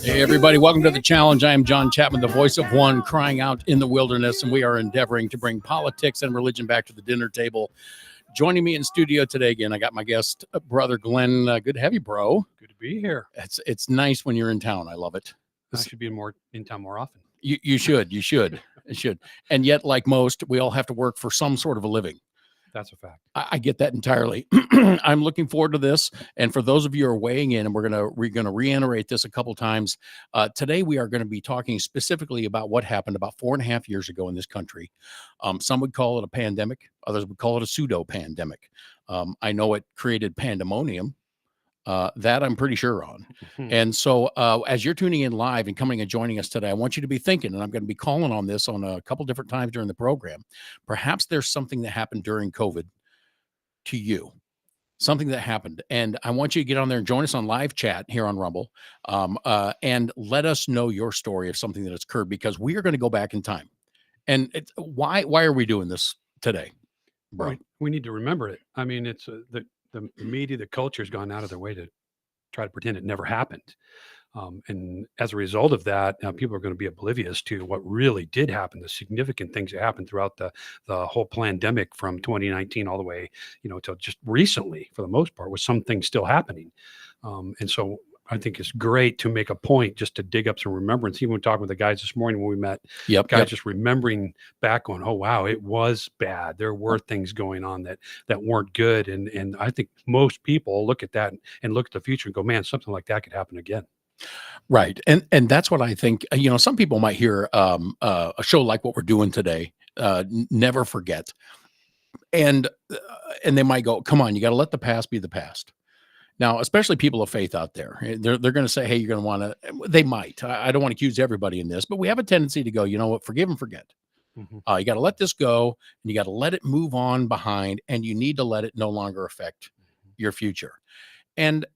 Hey, everybody, welcome to the challenge. I am John Chapman, the voice of one crying out in the wilderness, and we are endeavoring to bring politics and religion back to the dinner table. Joining me in studio today again, I got my guest, brother Glenn. Good to have you, bro. Good to be here. It's nice when you're in town. I love it. I should be in town more often. You should. It should. And yet, like most, we all have to work for some sort of a living. That's a fact. I get that entirely. I'm looking forward to this. And for those of you who are weighing in, and we're gonna reiterate this a couple times. Today we are going to be talking specifically about what happened about 4.5 years ago in this country. Some would call it a pandemic. Others would call it a pseudo pandemic. I know it created pandemonium. That I'm pretty sure on. And so as you're tuning in live and coming and joining us today, I want you to be thinking, and I'm going to be calling on this on a couple different times during the program. Perhaps there's something that happened during COVID to you, something that happened. And I want you to get on there and join us on live chat here on Rumble, and let us know your story of something that has occurred, because we are going to go back in time. And why are we doing this today, bro? Well, we need to remember it. I mean, it's the media, the culture has gone out of their way to try to pretend it never happened. And as a result of that, people are going to be oblivious to what really did happen, the significant things that happened throughout the whole pandemic from 2019 all the way, till just recently, for the most part, with some things still happening. And so I think it's great to make a point just to dig up some remembrance. Even when talking with the guys this morning when we met, just remembering back on, oh, wow, it was bad. There were things going on that weren't good. And I think most people look at that and look at the future and go, man, something like that could happen again. Right. And that's what I think. Some people might hear a show like what we're doing today, Never Forget. And they might go, come on, you got to let the past be the past. Now, especially people of faith out there, they're going to say, hey, you're going to want to, they might, I don't want to accuse everybody in this, but we have a tendency to go, you know what, forgive and forget. You got to let this go, and you got to let it move on behind, and you need to let it no longer affect your future. And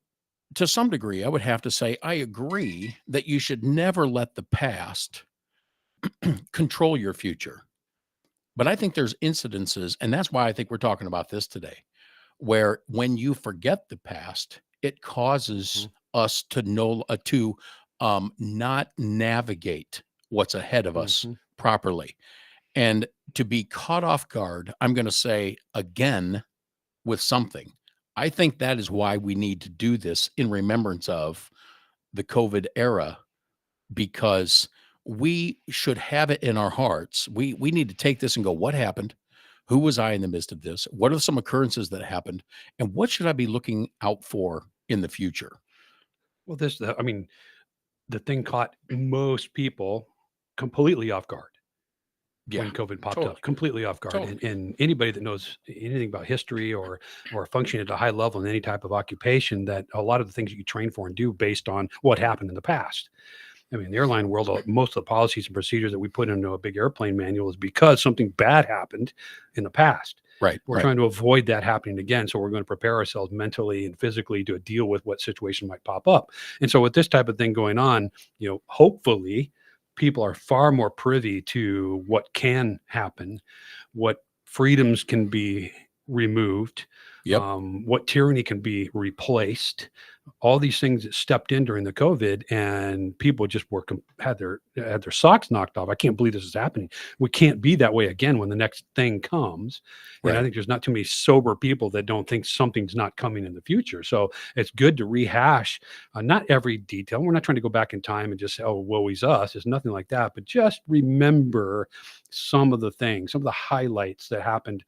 to some degree, I would have to say, I agree that you should never let the past control your future. But I think there's incidences, and that's why I think we're talking about this today, where when you forget the past, it causes us to not navigate what's ahead of us properly. And to be caught off guard, I'm going to say again with something. I think that is why we need to do this in remembrance of the COVID era, because we should have it in our hearts. We need to take this and go, what happened? Who was I in the midst of this? What are some occurrences that happened? And what should I be looking out for in the future? Well, the thing caught most people completely off guard when COVID popped up, completely off guard. And anybody that knows anything about history or functioning at a high level in any type of occupation, that a lot of the things you train for and do based on what happened in the past. I mean, the airline world, most of the policies and procedures that we put into a big airplane manual is because something bad happened in the past. Right. We're trying to avoid that happening again. So we're going to prepare ourselves mentally and physically to deal with what situation might pop up. And so with this type of thing going on, hopefully people are far more privy to what can happen, what freedoms can be removed, what tyranny can be replaced. All these things that stepped in during the COVID, and people just had their socks knocked off. I can't believe this is happening. We can't be that way again when the next thing comes. And I think there's not too many sober people that don't think something's not coming in the future. So it's good to rehash not every detail. We're not trying to go back in time and just say, oh, woe is us. It's nothing like that. But just remember some of the things, some of the highlights that happened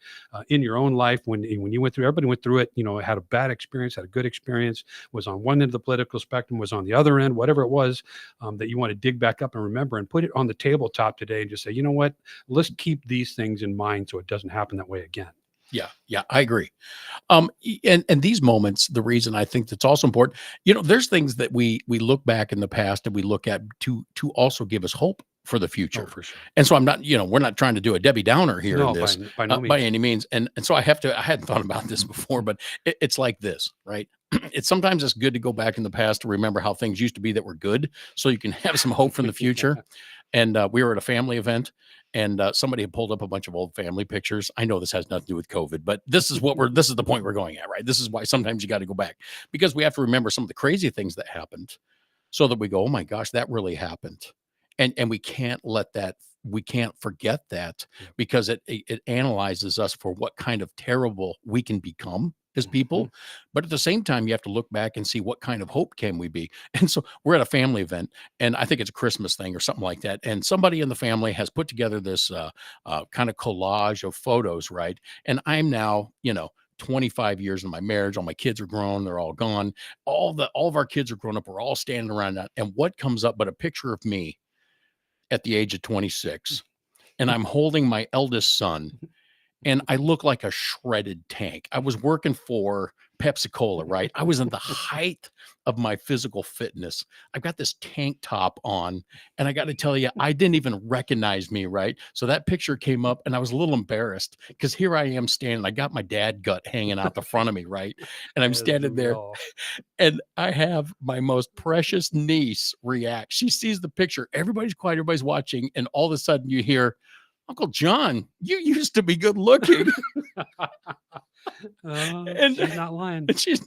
in your own life when you went through. Everybody went through it. Had a bad experience, had a good experience, was on one end of the political spectrum, was on the other end, whatever it was, that you want to dig back up and remember and put it on the tabletop today and just say, you know what, let's keep these things in mind so it doesn't happen that way again. Yeah, I agree. And these moments, the reason I think that's also important, there's things that we look back in the past and we look at to also give us hope for the future. For sure. And so I'm not, we're not trying to do a Debbie Downer here in this by no means. By any means. And so I hadn't thought about this before, but it's like this, right? Sometimes it's good to go back in the past to remember how things used to be that were good, so you can have some hope from the future. And we were at a family event, and somebody had pulled up a bunch of old family pictures. I know this has nothing to do with COVID, but this is the point we're going at, right? This is why sometimes you got to go back, because we have to remember some of the crazy things that happened. so that we go, oh my gosh, that really happened. And we can't let that, we can't forget that, Yeah. because it analyzes us for what kind of terrible we can become as people. Mhm. But at the same time, you have to look back and see what kind of hope can we be. And so we're at a family event, and I think it's a Christmas thing or something like that. And somebody in the family has put together this kind of collage of photos, right? And I'm now, 25 years in my marriage. All my kids are grown. They're all gone. All of our kids are grown up. We're all standing around that. And what comes up but a picture of me at the age of 26, and I'm holding my eldest son, and I look like a shredded tank. I was working for Pepsi Cola, right? I was in the height of my physical fitness. I've got this tank top on, and I got to tell you, I didn't even recognize me, right? So that picture came up, and I was a little embarrassed, because here I am standing. I got my dad gut hanging out the front of me, right? And I'm As do standing we there, all. and I have my most precious niece react. She sees the picture. Everybody's quiet. Everybody's watching. And all of a sudden you hear, Uncle John, you used to be good looking. And, She's not lying. and she's,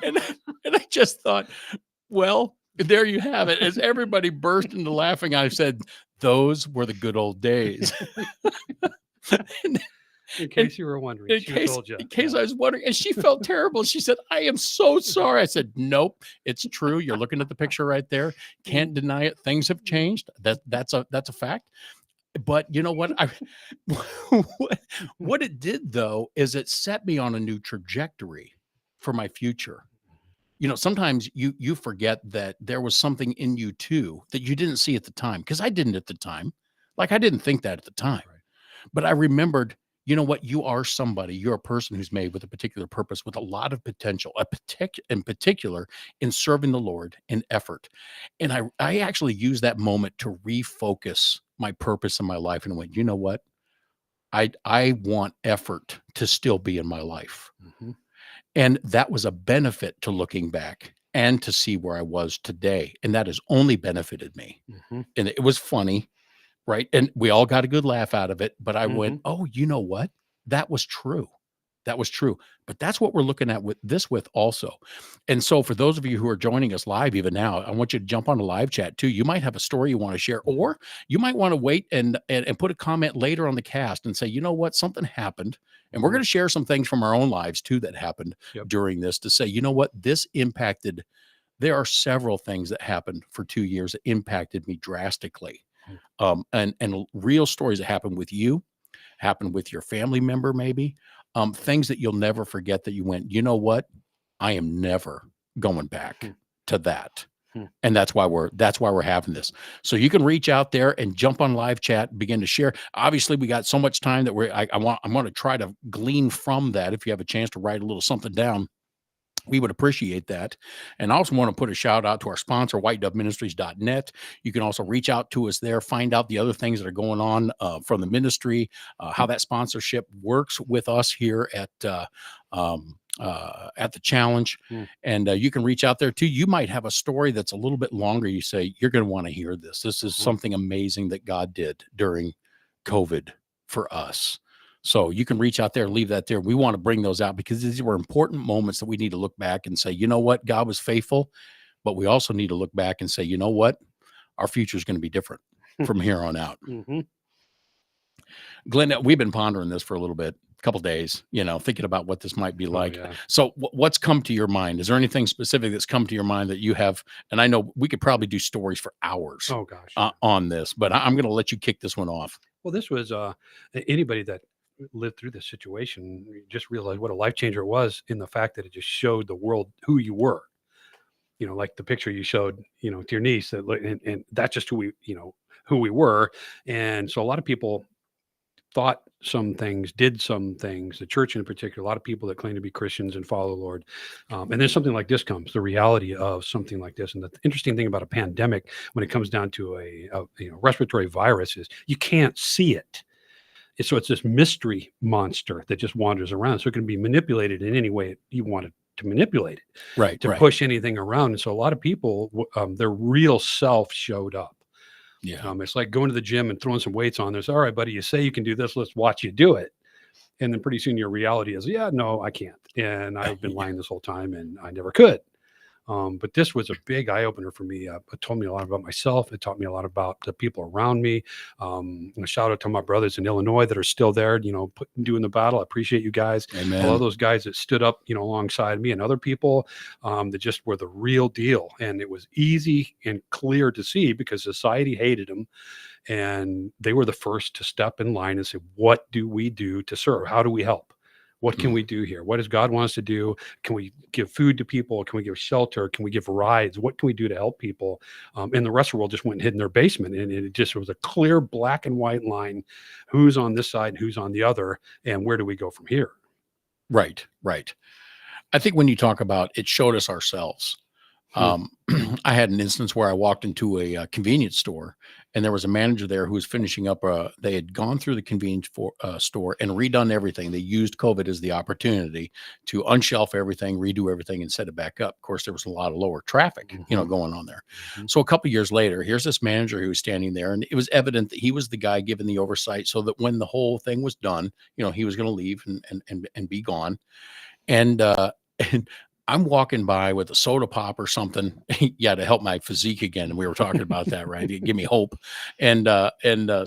and, and I just thought, well, there you have it. As everybody burst into laughing, I said, those were the good old days. And In case you were wondering, in she case, told you. in case Yeah. I was wondering, and she felt terrible. She said, I am so sorry. I said, nope, it's true. You're looking at the picture right there. Can't deny it. Things have changed. That's a fact. But you know what? What it did, though, is it set me on a new trajectory for my future. Sometimes you forget that there was something in you too that you didn't see at the time, because I didn't at the time. Like, I didn't think that at the time. Right. But I remembered, you know what? You are somebody. You're a person who's made with a particular purpose, with a lot of potential, in particular in serving the Lord in effort. And I actually used that moment to refocus my purpose in my life, and went, you know what? I want effort to still be in my life. Mhm. And that was a benefit to looking back and to see where I was today. And that has only benefited me. Mhm. And it was funny, right? And we all got a good laugh out of it. But I went, Mhm. oh, you know what? That was true. That was true. But that's what we're looking at with this with also. And so for those of you who are joining us live even now, I want you to jump on the live chat too. You might have a story you want to share, or you might want to wait and put a comment later on the cast and say, you know what, something happened. And we're going to share some things from our own lives too that happened Yep. during this, to say, you know what, this impacted. There are several things that happened for 2 years that impacted me drastically. And real stories that happened with you, happened with your family member, maybe, things that you'll never forget, that you went, you know what, I am never going back Hmm. to that. Hmm. And that's why we're having this. So you can reach out there and jump on live chat, begin to share. Obviously, we got so much time that I want to try to glean from that. If you have a chance to write a little something down, we would appreciate that. And I also want to put a shout out to our sponsor, whitedoveministries.net. You can also reach out to us there, find out the other things that are going on from the ministry, how that sponsorship works with us here at the Challenge. Mm. And you can reach out there too. You might have a story that's a little bit longer. You say, you're going to want to hear this. This is something amazing that God did during COVID for us. So you can reach out there, leave that there. We want to bring those out, because these were important moments that we need to look back and say, you know what, God was faithful. But we also need to look back and say, you know what, our future is going to be different from here on out. Mhm. Glenn, we've been pondering this for a little bit, a couple days, thinking about what this might be like. Yeah. So what's come to your mind? Is there anything specific that's come to your mind that you have? And I know we could probably do stories for hours Oh gosh. Yeah. on this, but I'm going to let you kick this one off. Well, this was anybody that lived through this situation just realized what a life changer it was, in the fact that it just showed the world who you were. Like the picture you showed, to your niece, and that's just who we were. And so a lot of people thought some things, did some things, the church in particular, a lot of people that claim to be Christians and follow the Lord. And then something like this comes, the reality of something like this. And the interesting thing about a pandemic, when it comes down to a respiratory virus, is you can't see it. So it's this mystery monster that just wanders around. So it can be manipulated in any way you want it to manipulate it, Right. to push anything around. And so a lot of people, their real self showed up. Yeah. It's like going to the gym and throwing some weights on. There's, all right, buddy, you say you can do this. Let's watch you do it. And then pretty soon your reality is, yeah, no, I can't. And I've been lying this whole time, and I never could. But this was a big eye opener for me. It told me a lot about myself. It taught me a lot about the people around me. A shout out to my brothers in Illinois that are still there, doing the battle. I appreciate you guys. A lot Amen. of those guys that stood up, alongside me and other people that just were the real deal. And it was easy and clear to see because society hated them. And they were the first to step in line and say, what do we do to serve? How do we help? What can we do here? What does God want us to do? Can we give food to people? Can we give shelter? Can we give rides? What can we do to help people? And the rest of the world just went and hid in their basement. And it just was a clear black and white line. Who's on this side and who's on the other? And where do we go from here? Right. I think when you talk about it showed us ourselves. I had an instance where I walked into a convenience store and there was a manager there who was finishing up. They had gone through the convenience store and redone everything. They used COVID as the opportunity to unshelf everything, redo everything, and set it back up. Of course, there was a lot of lower traffic, going on there. So a couple of years later, here's this manager who was standing there, and it was evident that he was the guy given the oversight, so that when the whole thing was done, he was going to leave and be gone. And I'm walking by with a soda pop or something, to help my physique again. And we were talking about that, right? Give me hope, and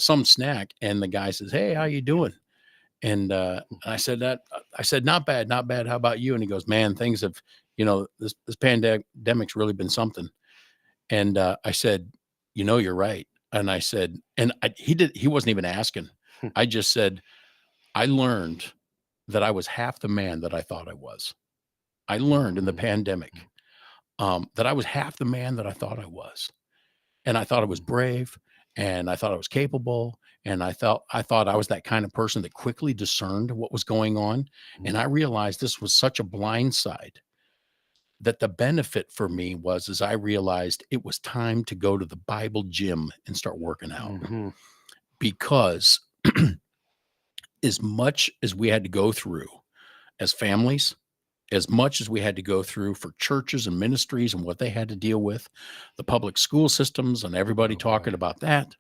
some snack. And the guy says, "Hey, how you doing?" And I said, "Not bad, not bad. How about you?" And he goes, "Man, things have, this pandemic's really been something." And I said, "You're right." And I said, he wasn't even asking. I just said, "I learned that I was half the man that I thought I was. I learned in the pandemic that I was half the man that I thought I was. And I thought I was brave, and I thought I was capable, and I thought I was that kind of person that quickly discerned what was going on. And I realized this was such a blind side that the benefit for me was as I realized it was time to go to the Bible gym and start working out. Because as much as we had to go through as families, as much as we had to go through for churches and ministries and what they had to deal with, the public school systems and everybody talking about that,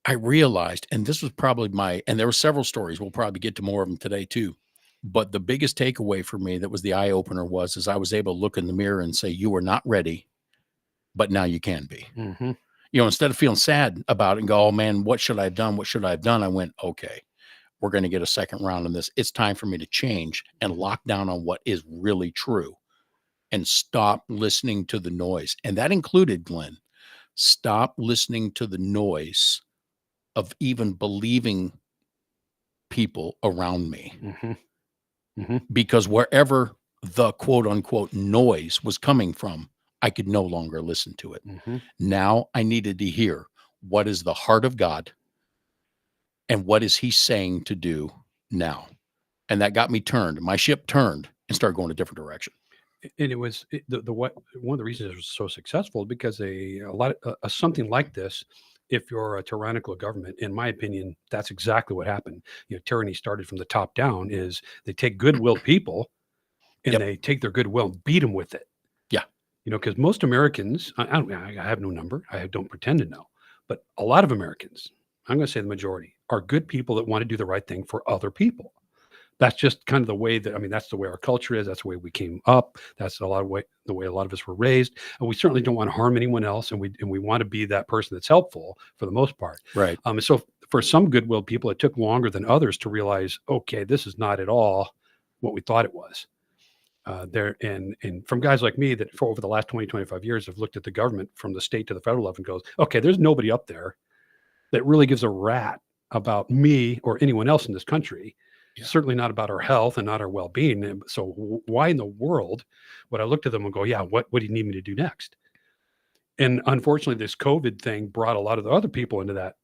I realized, and this was probably and there were several stories, we'll probably get to more of them today too, but the biggest takeaway for me that was the eye opener was I was able to look in the mirror and say, you were not ready, but now you can be. Instead of feeling sad about it and go, oh man, what should I have done? What should I have done? I went, okay, we're going to get a second round on this. It's time for me to change and lock down on what is really true and stop listening to the noise. And that included, Glenn, stop listening to the noise of even believing people around me. Because wherever the quote unquote noise was coming from, I could no longer listen to it. Now I needed to hear what is the heart of God and what is he saying to do now? And that got me turned. My ship turned and started going a different direction. And it was one of the reasons it was so successful because something like this, if you're a tyrannical government, in my opinion, that's exactly what happened. Tyranny started from the top down. Is they take goodwill people and they take their goodwill and beat them with it. Because most Americans, I have no number. I don't pretend to know, but a lot of Americans, I'm going to say the majority, are good people that want to do the right thing for other people. That's just kind of the way that's the way our culture is. That's the way we came up. That's the way a lot of us were raised. And we certainly don't want to harm anyone else. And we want to be that person that's helpful for the most part. Right. And so for some goodwill people, it took longer than others to realize, okay, this is not at all what we thought it was. And from guys like me that for over the last 20, 25 years have looked at the government from the state to the federal level and goes, okay, there's nobody up there that really gives a rat about me or anyone else in this country. Certainly not about our health and not our well-being. And so why in the world would I look to them and go, yeah, what do you need me to do next? And unfortunately, this COVID thing brought a lot of the other people into that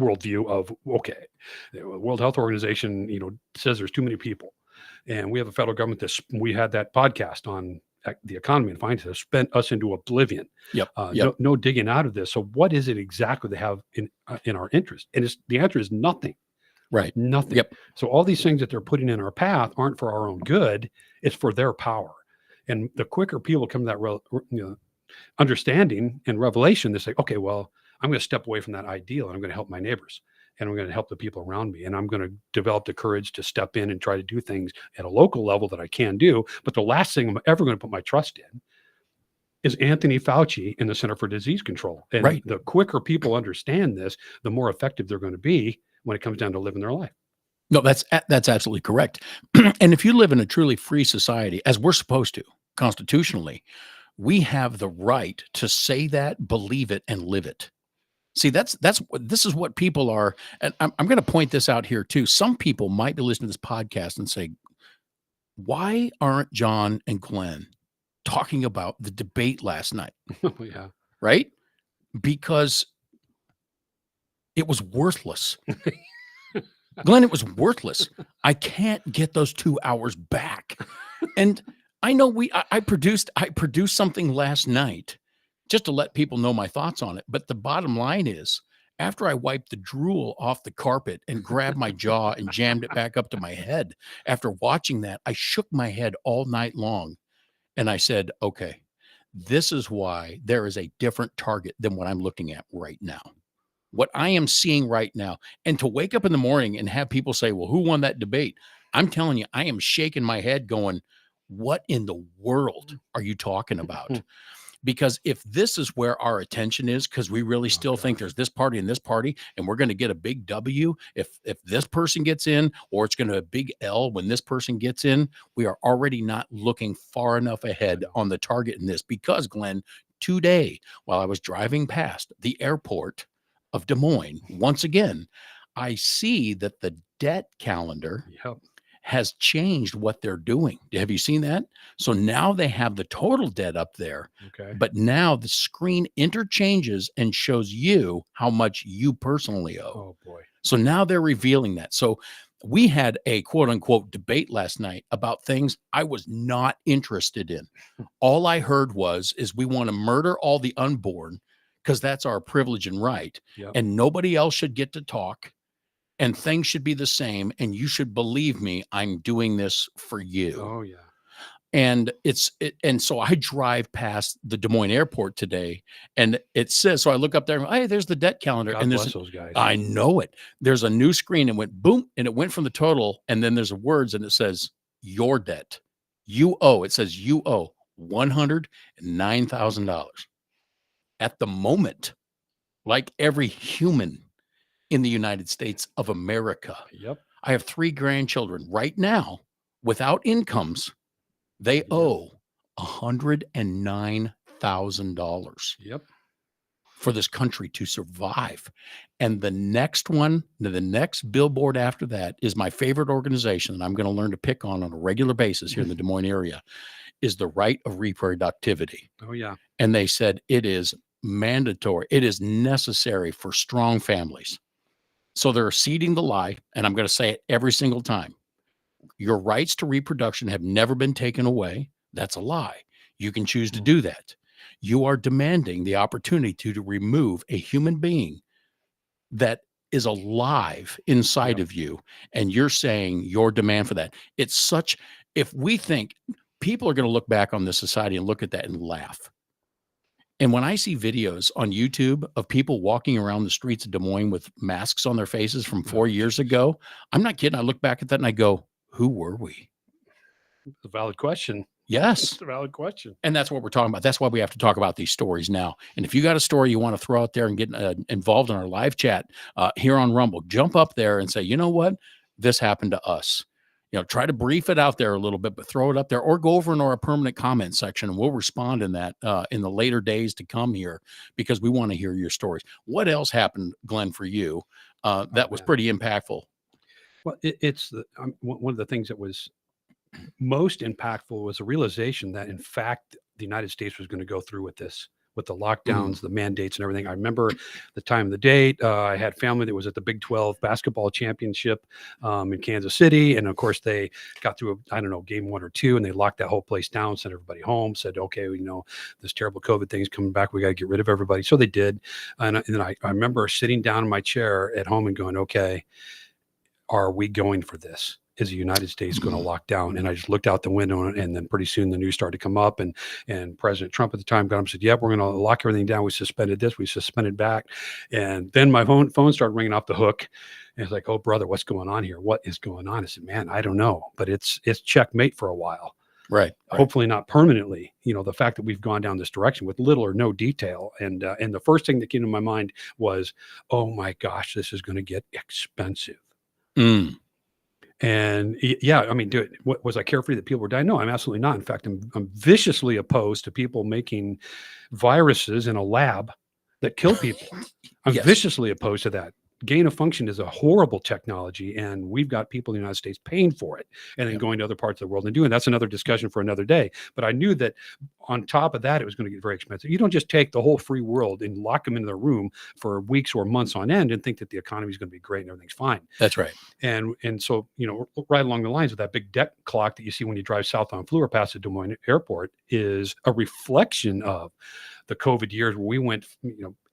worldview of, okay, the World Health Organization, says there's too many people. And we have a federal government we had that podcast on the economy and finance has spent us into oblivion. No digging out of this. So what is it exactly they have in our interest? And the answer is nothing. Right. Nothing. So all these things that they're putting in our path aren't for our own good. It's for their power. And the quicker people come to that understanding and revelation, they say, okay, well, I'm going to step away from that ideal and I'm going to help my neighbors and I'm going to help the people around me. And I'm going to develop the courage to step in and try to do things at a local level that I can do. But the last thing I'm ever going to put my trust in is Anthony Fauci in the Center for Disease Control. And Right. the quicker people understand this, the more effective they're going to be when it comes down to living their life. No, that's absolutely correct. And if you live in a truly free society, as we're supposed to constitutionally, we have the right to say that, believe it, and live it. See, this is what people are. And I'm going to point this out here too. Some people might be listening to this podcast and say, why aren't John and Glenn talking about the debate last night? Oh, yeah. Right? Because it was worthless. Glenn, it was worthless. I can't get those 2 hours back. And I know I produced something last night just to let people know my thoughts on it. But the bottom line is, after I wiped the drool off the carpet and grabbed my jaw and jammed it back up to my head, after watching that, I shook my head all night long. And I said, okay, this is why there is a different target than what I'm looking at right now. What I am seeing right now, and to wake up in the morning and have people say, well, who won that debate? I'm telling you, I am shaking my head going, what in the world are you talking about? Because if this is where our attention is, because we really still think there's this party and this party, and we're going to get a big W if this person gets in, or it's going to be a big L when this person gets in, we are already not looking far enough ahead on the target in this. Because, Glenn, today, while I was driving past the airport of Des Moines, once again, I see that the debt calendar has changed what they're doing. Have you seen that? So now they have the total debt up there, but now the screen interchanges and shows you how much you personally owe. Oh boy. So now they're revealing that. So we had a quote unquote debate last night about things I was not interested in. All I heard is we want to murder all the unborn because that's our privilege and right. And nobody else should get to talk. And things should be the same. And you should believe me, I'm doing this for you. Oh, yeah. And and so I drive past the Des Moines airport today, and it says, so I look up there, and, hey, there's the debt calendar. God and bless those guys. I know it. There's a new screen and went boom, and it went from the total. And then there's words and it says, your debt. You owe. It says you owe $109,000 at the moment, like every human in the United States of America. I have 3 grandchildren right now without incomes. They owe $109,000 for this country to survive. And the next one, the next billboard after that is my favorite organization, and I'm going to learn to pick on a regular basis here in the Des Moines area, is the right of reproductivity. Oh, yeah. And they said it is mandatory. It is necessary for strong families. So they're seeding the lie, and I'm going to say it every single time. Your rights to reproduction have never been taken away. That's a lie. You can choose to do that. You are demanding the opportunity to remove a human being that is alive inside of you, and you're saying your demand for that. It's such, if we think people are going to look back on this society and look at that and laugh. And when I see videos on YouTube of people walking around the streets of Des Moines with masks on their faces from 4 years ago, I'm not kidding. I look back at that and I go, who were we? It's a valid question. Yes. It's a valid question. And that's what we're talking about. That's why we have to talk about these stories now. And if you got a story you want to throw out there and get involved in our live chat here on Rumble, jump up there and say, you know what? This happened to us. Try to brief it out there a little bit, but throw it up there, or go over in our permanent comment section, and we'll respond in that in the later days to come here, because we want to hear your stories. What else happened, Glenn, for you that was pretty impactful? Well, it's one of the things that was most impactful was the realization that, in fact, the United States was going to go through with this, with the lockdowns, the mandates, and everything. I remember the time of the date. I had family that was at the Big 12 basketball championship in Kansas City. And of course, they got through, game 1 or 2, and they locked that whole place down, sent everybody home, said, okay, this terrible COVID thing's coming back. We got to get rid of everybody. So they did. And then I remember sitting down in my chair at home and going, okay, are we going for this? Is the United States going to lock down? And I just looked out the window, and then pretty soon the news started to come up, and President Trump at the time got up and said, yep, we're going to lock everything down. We suspended this, we suspended back. And then my phone started ringing off the hook. And it's like, oh brother, what's going on here? What is going on? I said, man, I don't know, but it's checkmate for a while. Right. Right. hopefully not permanently. The fact that we've gone down this direction with little or no detail, and the first thing that came to my mind was, oh my gosh, this is going to get expensive. Mm. And yeah, I mean, was I carefree that people were dying? No, I'm absolutely not. In fact, I'm viciously opposed to people making viruses in a lab that kill people. I'm Yes. viciously opposed to that. Gain of function is a horrible technology, and we've got people in the United States paying for it and then Yep. going to other parts of the world and doing. That's another discussion for another day. But I knew that on top of that, it was going to get very expensive. You don't just take the whole free world and lock them in their room for weeks or months on end and think that the economy is going to be great and everything's fine. That's right. And so, right along the lines of that big debt clock that you see when you drive southbound Fluor past the Des Moines airport is a reflection of the COVID years where we went,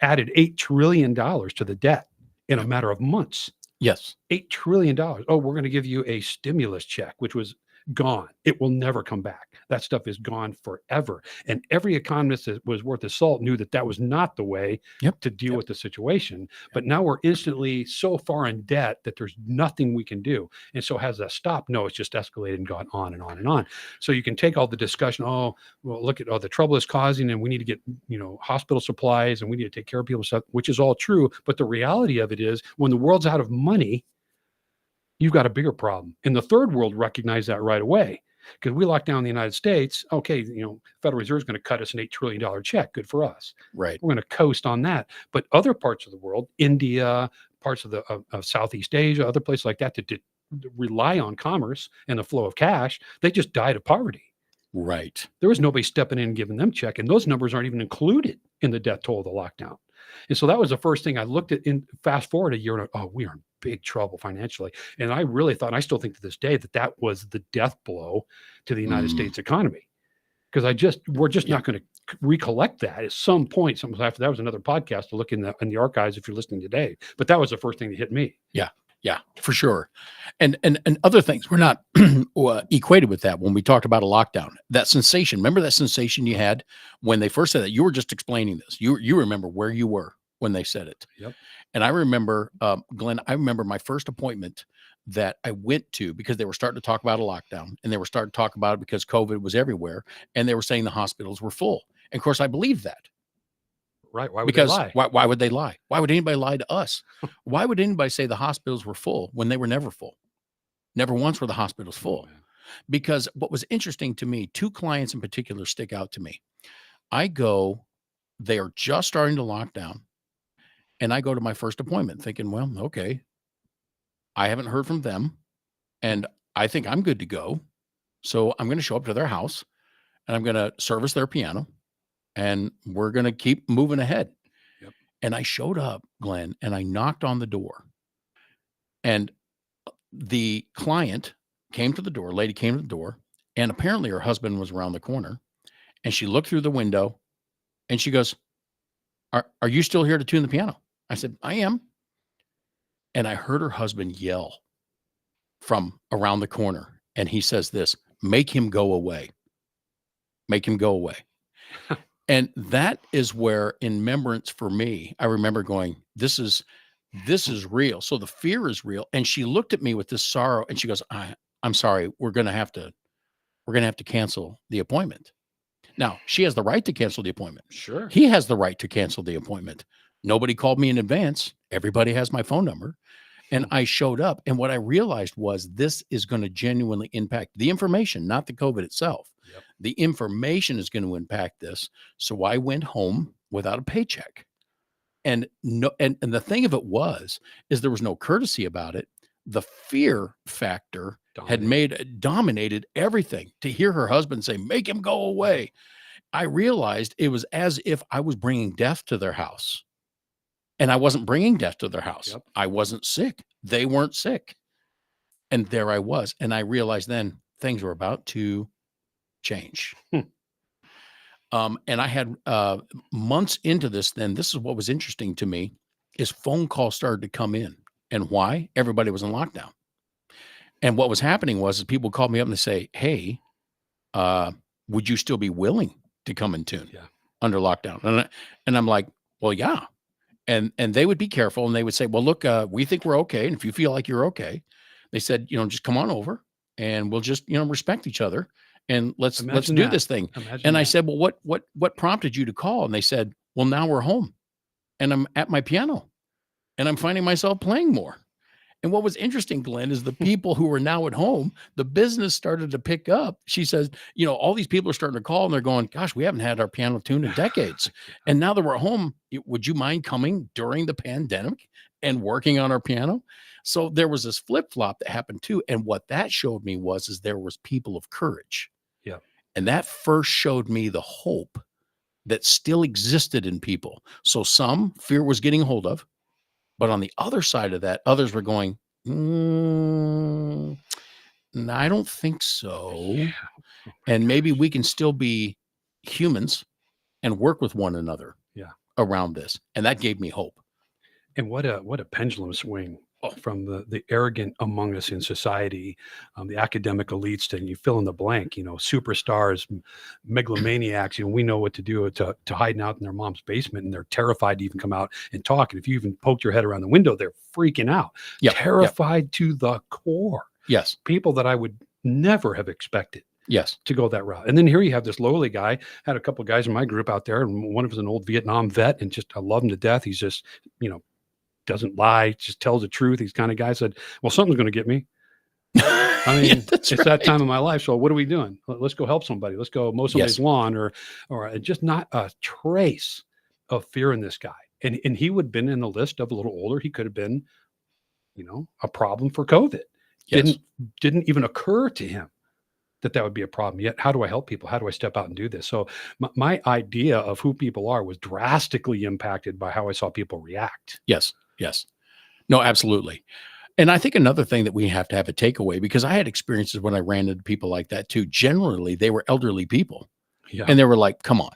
added $8 trillion to the debt in a matter of months. Yes. $8 trillion. Oh, we're going to give you a stimulus check, which was gone. It will never come back. That stuff is gone forever. And every economist that was worth his salt knew that that was not the way Yep. to deal Yep. with the situation. But now we're instantly so far in debt that there's nothing we can do. And so has that stopped? No, it's just escalated and gone on and on and on. So you can take all the discussion, oh, well, look at all the trouble it's causing, and we need to get, hospital supplies, and we need to take care of people's stuff, which is all true. But the reality of it is when the world's out of money, you've got a bigger problem. And the third world recognized that right away because we locked down the United States. Okay, Federal Reserve is going to cut us an $8 trillion check. Good for us. Right. We're going to coast on that. But other parts of the world, India, parts of Southeast Asia, other places like that that rely on commerce and the flow of cash, they just died of poverty. Right. There was nobody stepping in and giving them check. And those numbers aren't even included in the death toll of the lockdown. And so that was the first thing I looked at. In fast forward a year, and we are in big trouble financially. And I really thought, and I still think to this day, that was the death blow to the United States economy. Because we're just not going to recollect that at some point. After that was another podcast to look in the archives if you're listening today. But that was the first thing that hit me. Yeah, for sure. And other things were not equated with that when we talked about a lockdown. That sensation, remember that sensation you had when they first said that? You were just explaining this. You remember where you were when they said it. Yep. And I remember, Glenn, I remember my first appointment that I went to because they were starting to talk about a lockdown, and they were starting to talk about it because COVID was everywhere, and they were saying the hospitals were full. And of course, I believed that. Right. Why would they lie? Why would they lie? Why would anybody lie to us? Why would anybody say the hospitals were full when they were never full? Never once were the hospitals full. Because what was interesting to me, two clients in particular stick out to me. They are just starting to lock down, and I go to my first appointment thinking, well, okay, I haven't heard from them, and I think I'm good to go. So I'm going to show up to their house, and I'm going to service their piano, and we're going to keep moving ahead. Yep. And I showed up, Glenn, and I knocked on the door. And the client came to the door, lady came to the door, and apparently her husband was around the corner. And she looked through the window and she goes, Are you still here to tune the piano? I said, I am. And I heard her husband yell from around the corner. And he says this, make him go away. Make him go away. And that is where, in remembrance for me, I remember going, this is real. So the fear is real. And she looked at me with this sorrow and she goes, I'm sorry, we're going to have to cancel the appointment. Now, she has the right to cancel the appointment. Sure. He has the right to cancel the appointment. Nobody called me in advance. Everybody has my phone number. And I showed up. And what I realized was this is going to genuinely impact the information, not the COVID itself. Yep. The The information is going to impact this. So I went home without a paycheck. And the thing of it is there was no courtesy about it. The fear factor dominated everything. To hear her husband say, make him go away. I realized it was as if I was bringing death to their house. And I wasn't bringing death to their house. Yep. I wasn't sick. They weren't sick. And there I was. And I realized then things were about to change. And I had months into this, then this is what was interesting to me, is phone calls started to come in. And why? Everybody was in lockdown. And what was happening was people called me up and they say, hey, would you still be willing to come and tune under lockdown? And I'm like, well, yeah. And they would be careful and they would say, well, look, we think we're okay. And if you feel like you're okay, they said, just come on over and we'll just, respect each other and let's Imagine do that. this thing. Imagine And I that. said, well, what prompted you to call? And they said, well, now we're home and I'm at my piano and I'm finding myself playing more. And what was interesting, Glenn, is the people who were now at home, the business started to pick up. She says, all these people are starting to call and they're going, gosh, we haven't had our piano tuned in decades. And now that we're home, would you mind coming during the pandemic and working on our piano? So there was this flip flop that happened too. And what that showed me is there was people of courage. Yeah. And that first showed me the hope that still existed in people. So some fear was getting hold of. But on the other side of that, others were going, I don't think so. Yeah. And maybe we can still be humans and work with one another around this. And that gave me hope. And what a pendulum swing Oh. from the arrogant among us in society, the academic elites, and you fill in the blank, superstars, megalomaniacs, we know what to do to hiding out in their mom's basement, and they're terrified to even come out and talk. And if you even poked your head around the window, they're freaking out, terrified to the core. Yes. People that I would never have expected Yes. to go that route. And then here you have this lowly guy. Had a couple of guys in my group out there, and one of them is an old Vietnam vet, and I love him to death. He's just, doesn't lie, just tells the truth. He's kind of guy. Said, well, something's going to get me. I mean, it's right. That time of my life. So what are we doing? Let's go help somebody. Let's go mow somebody's lawn, or just not a trace of fear in this guy. And he would have been in the list of a little older. He could have been, a problem for COVID. Yes. Didn't even occur to him that would be a problem. Yet, how do I help people? How do I step out and do this? So my idea of who people are was drastically impacted by how I saw people react. Yes. Yes. No, absolutely. And I think another thing that we have to have a takeaway, because I had experiences when I ran into people like that too. Generally, they were elderly people. Yeah. And they were like, come on.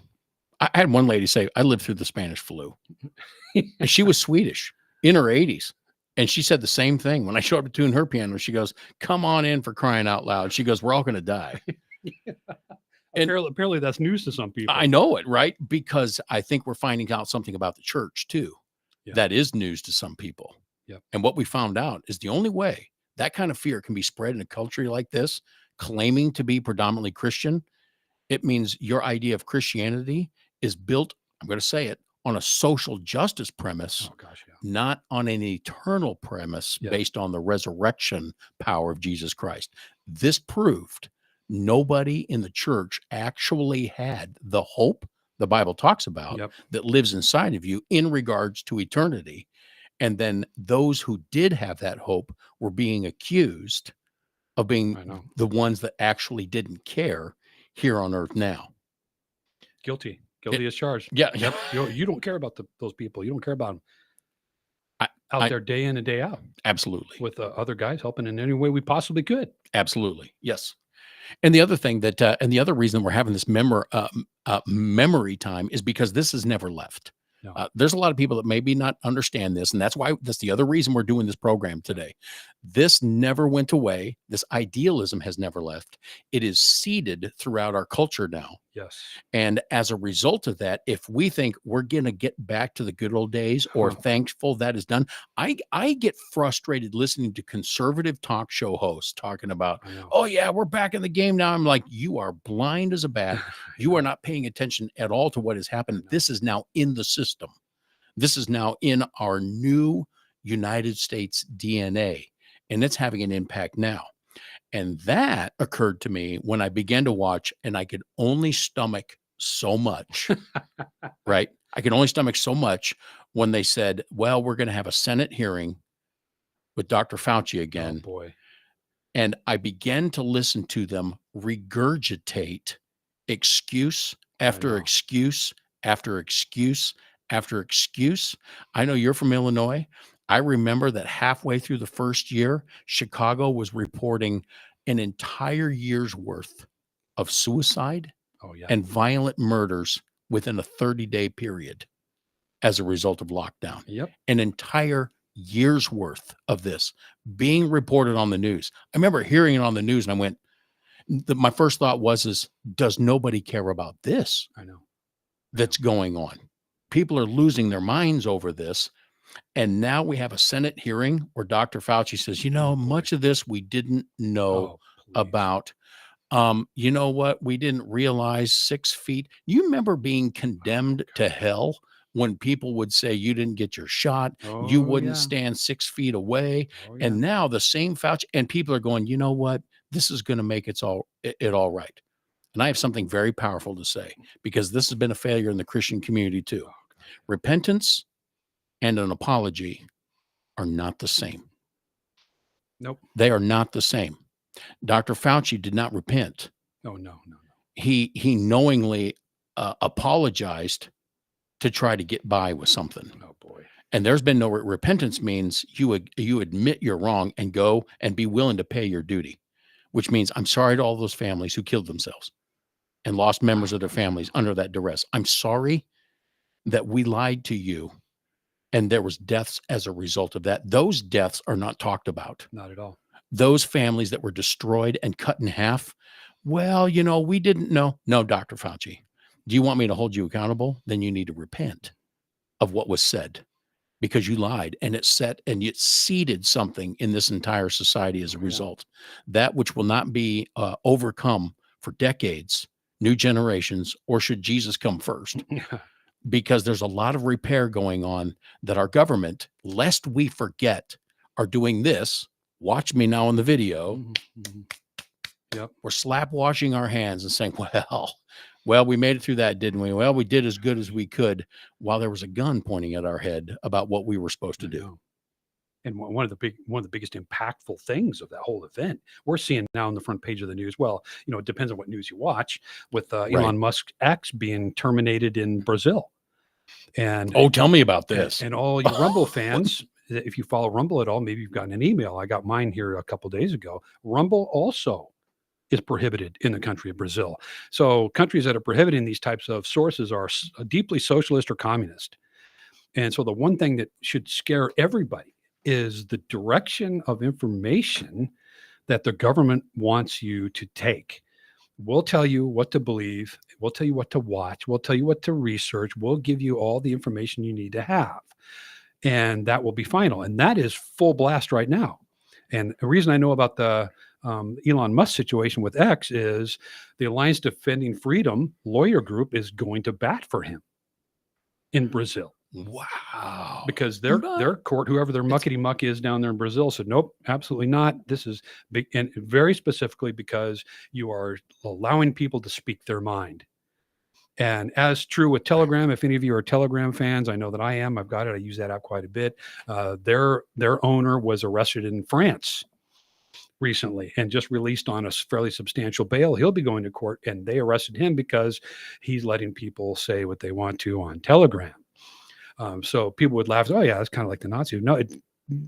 I had one lady say, I lived through the Spanish flu. And she was Swedish in her 80s. And she said the same thing. When I showed up to tune her piano, she goes, come on in, for crying out loud. She goes, we're all going to die. And apparently that's news to some people. I know it, right? Because I think we're finding out something about the church too. Yeah. That is news to some people. Yep. And what we found out is the only way that kind of fear can be spread in a culture like this, claiming to be predominantly Christian, it means your idea of Christianity is built, I'm going to say it, on a social justice premise, not on an eternal premise based on the resurrection power of Jesus Christ. This proved nobody in the church actually had the hope the Bible talks about that lives inside of you in regards to eternity. And then those who did have that hope were being accused of being the ones that actually didn't care here on earth now. Guilty as charged. Yeah. Yep. You don't care about those people. You don't care about them out there day in and day out. Absolutely. With other guys helping in any way we possibly could. Absolutely. Yes. And the other thing that, and the other reason we're having this memory time is because this has never left. No. There's a lot of people that maybe not understand this. And that's the other reason we're doing this program today. This never went away. This idealism has never left. It is seeded throughout our culture now. Yes. And as a result of that, if we think we're going to get back to the good old days or thankful that is done, I get frustrated listening to conservative talk show hosts talking about, oh yeah, we're back in the game now. I'm like, you are blind as a bat. You are not paying attention at all to what has happened. This is now in the system. This is now in our new United States DNA, and it's having an impact now. And that occurred to me when I began to watch, and I could only stomach so much, right? I could only stomach so much when they said, well, we're going to have a Senate hearing with Dr. Fauci again. Oh, boy. And I began to listen to them regurgitate excuse after excuse after excuse after excuse. I know you're from Illinois. I remember that halfway through the first year, Chicago was reporting an entire year's worth of suicide and violent murders within a 30-day period as a result of lockdown. Yep. An entire year's worth of this being reported on the news. I remember hearing it on the news and I went, my first thought was, does nobody care about this? I know. That's going on. People are losing their minds over this. And now we have a Senate hearing where Dr. Fauci says, much of this we didn't know about. You know what? We didn't realize 6 feet. You remember being condemned to hell when people would say you didn't get your shot, you Oh wouldn't yeah. stand 6 feet away. Oh yeah. And now the same Fauci, and people are going, you know what? This is going to make it all right. And I have something very powerful to say because this has been a failure in the Christian community too. Oh, God. Repentance and an apology are not the same. Nope. They are not the same. Dr. Fauci did not repent. Oh no. He knowingly apologized to try to get by with something. Oh boy. And there's been no repentance means you admit you're wrong and go and be willing to pay your duty, which means I'm sorry to all those families who killed themselves and lost members of their families under that duress. I'm sorry that we lied to you and there was deaths as a result of that. Those deaths are not talked about. Not at all. Those families that were destroyed and cut in half. Well, we didn't know. No, Dr. Fauci, do you want me to hold you accountable? Then you need to repent of what was said because you lied and it seeded something in this entire society as a result. That which will not be overcome for decades, new generations, or should Jesus come first? Because there's a lot of repair going on that our government, lest we forget, are doing this. Watch me now in the video. Mm-hmm. Yep. We're slap washing our hands and saying, well, we made it through that, didn't we? Well, we did as good as we could while there was a gun pointing at our head about what we were supposed to do. And one of the biggest impactful things of that whole event, we're seeing now on the front page of the news. Well, it depends on what news you watch, with Elon Musk X being terminated in Brazil. And tell me about this. And all you Rumble fans, if you follow Rumble at all, maybe you've gotten an email. I got mine here a couple days ago. Rumble also is prohibited in the country of Brazil. So countries that are prohibiting these types of sources are deeply socialist or communist. And so the one thing that should scare everybody is the direction of information that the government wants you to take. We'll tell you what to believe. We'll tell you what to watch. We'll tell you what to research. We'll give you all the information you need to have. And that will be final. And that is full blast right now. And the reason I know about the Elon Musk situation with X is the Alliance Defending Freedom lawyer group is going to bat for him in Brazil. Wow. Because their court, whoever their muckety muck is down there in Brazil, said, nope, absolutely not. This is big, and very specifically because you are allowing people to speak their mind. And as true with Telegram, if any of you are Telegram fans, I know that I am. I've got it. I use that app quite a bit. Their owner was arrested in France recently and just released on a fairly substantial bail. He'll be going to court, and they arrested him because he's letting people say what they want to on Telegram. So people would laugh, oh yeah, that's kind of like the Nazis. No, it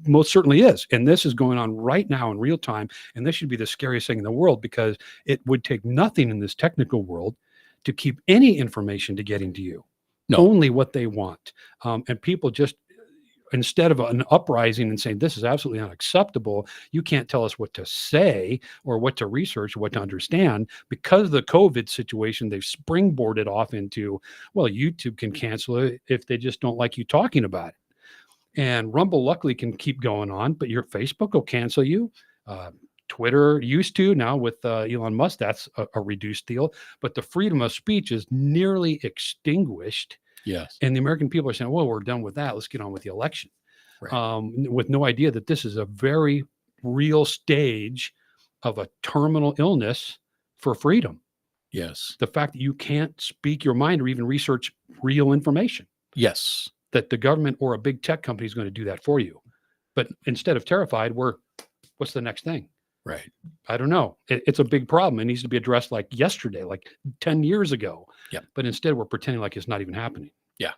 most certainly is. And this is going on right now in real time. And this should be the scariest thing in the world because it would take nothing in this technical world to keep any information to getting to you. No. Only what they want. And people just, instead of an uprising and saying, this is absolutely unacceptable, you can't tell us what to say or what to research or what to understand. Because of the COVID situation, they've springboarded off into, well, YouTube can cancel it if they just don't like you talking about it. And Rumble luckily can keep going on, but your Facebook will cancel you. Twitter used to. Now with Elon Musk, that's a reduced deal. But the freedom of speech is nearly extinguished. Yes. And the American people are saying, well, we're done with that. Let's get on with the election. Right. With no idea that this is a very real stage of a terminal illness for freedom. Yes. The fact that you can't speak your mind or even research real information. Yes. That the government or a big tech company is going to do that for you. But instead of terrified, what's the next thing? Right. I don't know. It's a big problem. It needs to be addressed like yesterday, like 10 years ago. Yeah. But instead, we're pretending like it's not even happening. Yeah.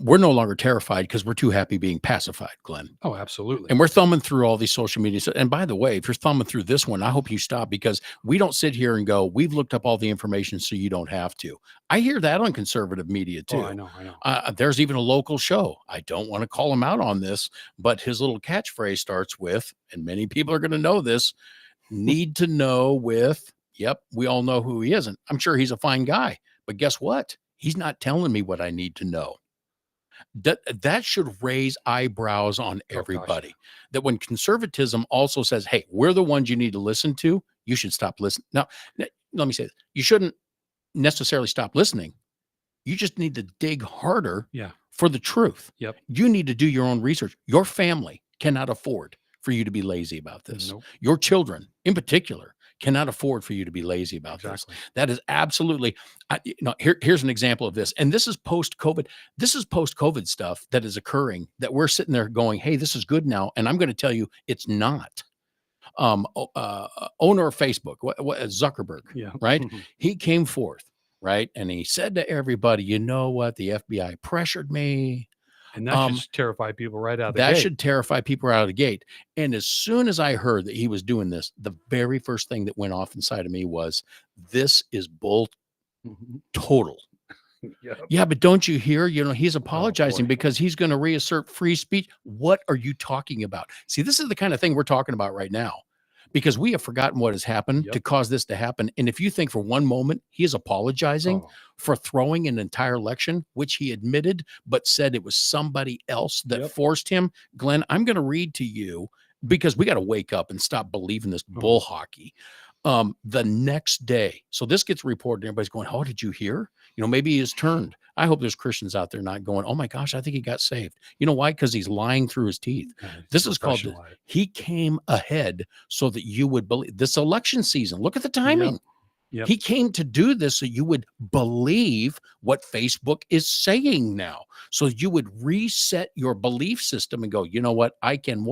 We're no longer terrified because we're too happy being pacified, Glenn. Oh, absolutely. And we're thumbing through all these social media. And by the way, if you're thumbing through this one, I hope you stop because we don't sit here and go, we've looked up all the information so you don't have to. I hear that on conservative media too. Oh, I know. There's even a local show. I don't want to call him out on this, but his little catchphrase starts with, and many people are going to know this, need to know with, yep, we all know who he is. And I'm sure he's a fine guy, but guess what? He's not telling me what I need to know. That should raise eyebrows on everybody. That when conservatism also says, hey, we're the ones you need to listen to, you should stop listening. Now, let me say this. You shouldn't necessarily stop listening. You just need to dig harder Yeah. for the truth. Yep. You need to do your own research. Your family cannot afford for you to be lazy about this. Nope. Your children, in particular, cannot afford for you to be lazy about Exactly. this. That is absolutely, here's an example of this. And this is post-COVID. This is post-COVID stuff that is occurring that we're sitting there going, hey, this is good now. And I'm going to tell you, it's not. Owner of Facebook, Zuckerberg, Yeah. right? He came forth, right? And he said to everybody, you know what? The FBI pressured me. And that should terrify people right out of the gate. That should terrify people out of the gate. And as soon as I heard that he was doing this, the very first thing that went off inside of me was, this is bull total. Yep. Yeah, but don't you hear, he's apologizing boy. because he's going to reassert free speech. What are you talking about? See, this is the kind of thing we're talking about right now, because we have forgotten what has happened Yep. to cause this to happen. And if you think for one moment he is apologizing for throwing an entire election, which he admitted, but said it was somebody else that Yep. forced him, Glenn, I'm going to read to you, because we got to wake up and stop believing this bull hockey. The next day, so this gets reported, and everybody's going, oh, did you hear? Maybe he has turned. I hope there's Christians out there not going, oh my gosh, I think he got saved. You know why? Because he's lying through his teeth. This is called, he came ahead so that you would believe this election season. Look at the timing. Yep. He came to do this so you would believe what Facebook is saying now. So you would reset your belief system and go, you know what? I can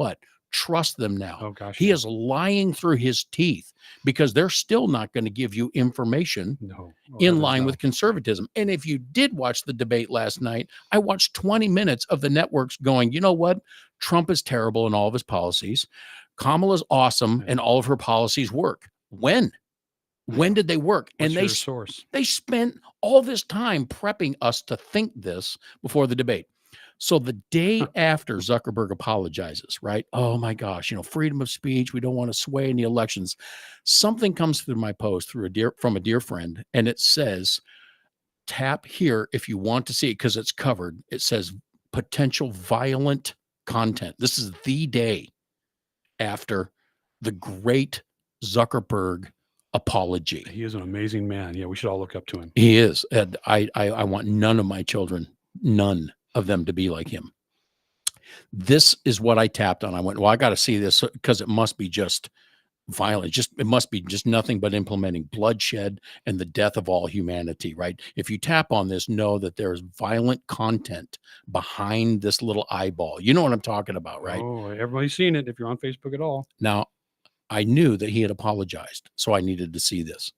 trust them now. Oh gosh. He is lying through his teeth, because they're still not going to give you information in line with conservatism. And if you did watch the debate last night, I watched 20 minutes of the networks going, you know what? Trump is terrible in all of his policies. Kamala's awesome and all of her policies work. When did they work? What's And your source? They spent all this time prepping us to think this before the debate. So the day after Zuckerberg apologizes, right? Oh my gosh, freedom of speech. We don't want to sway in the elections. Something comes through my post from a dear friend, and it says, tap here if you want to see it, because it's covered. It says potential violent content. This is the day after the great Zuckerberg apology. He is an amazing man. Yeah, we should all look up to him. He is. And I want none of my children, none of them, to be like him. This is what I tapped on. I went, well, I got to see this, because it must be just violent. It must be just nothing but implementing bloodshed and the death of all humanity, right? If you tap on this, know that there's violent content behind this little eyeball. You know what I'm talking about, right? Oh, everybody's seen it if you're on Facebook at all. Now, I knew that he had apologized, so I needed to see this.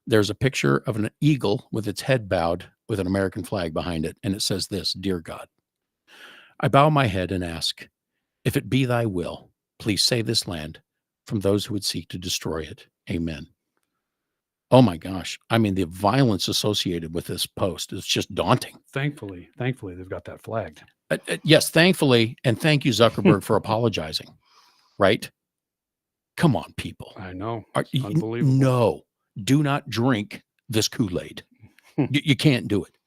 There's a picture of an eagle with its head bowed with an American flag behind it, and it says this: Dear God, I bow my head and ask, if it be thy will, please save this land from those who would seek to destroy it. Amen. Oh my gosh. I mean, the violence associated with this post is just daunting. Thankfully, they've got that flagged. Yes, thankfully, and thank you, Zuckerberg, for apologizing, right? Come on, people. I know. Unbelievable. No, do not drink this Kool-Aid. You can't do it.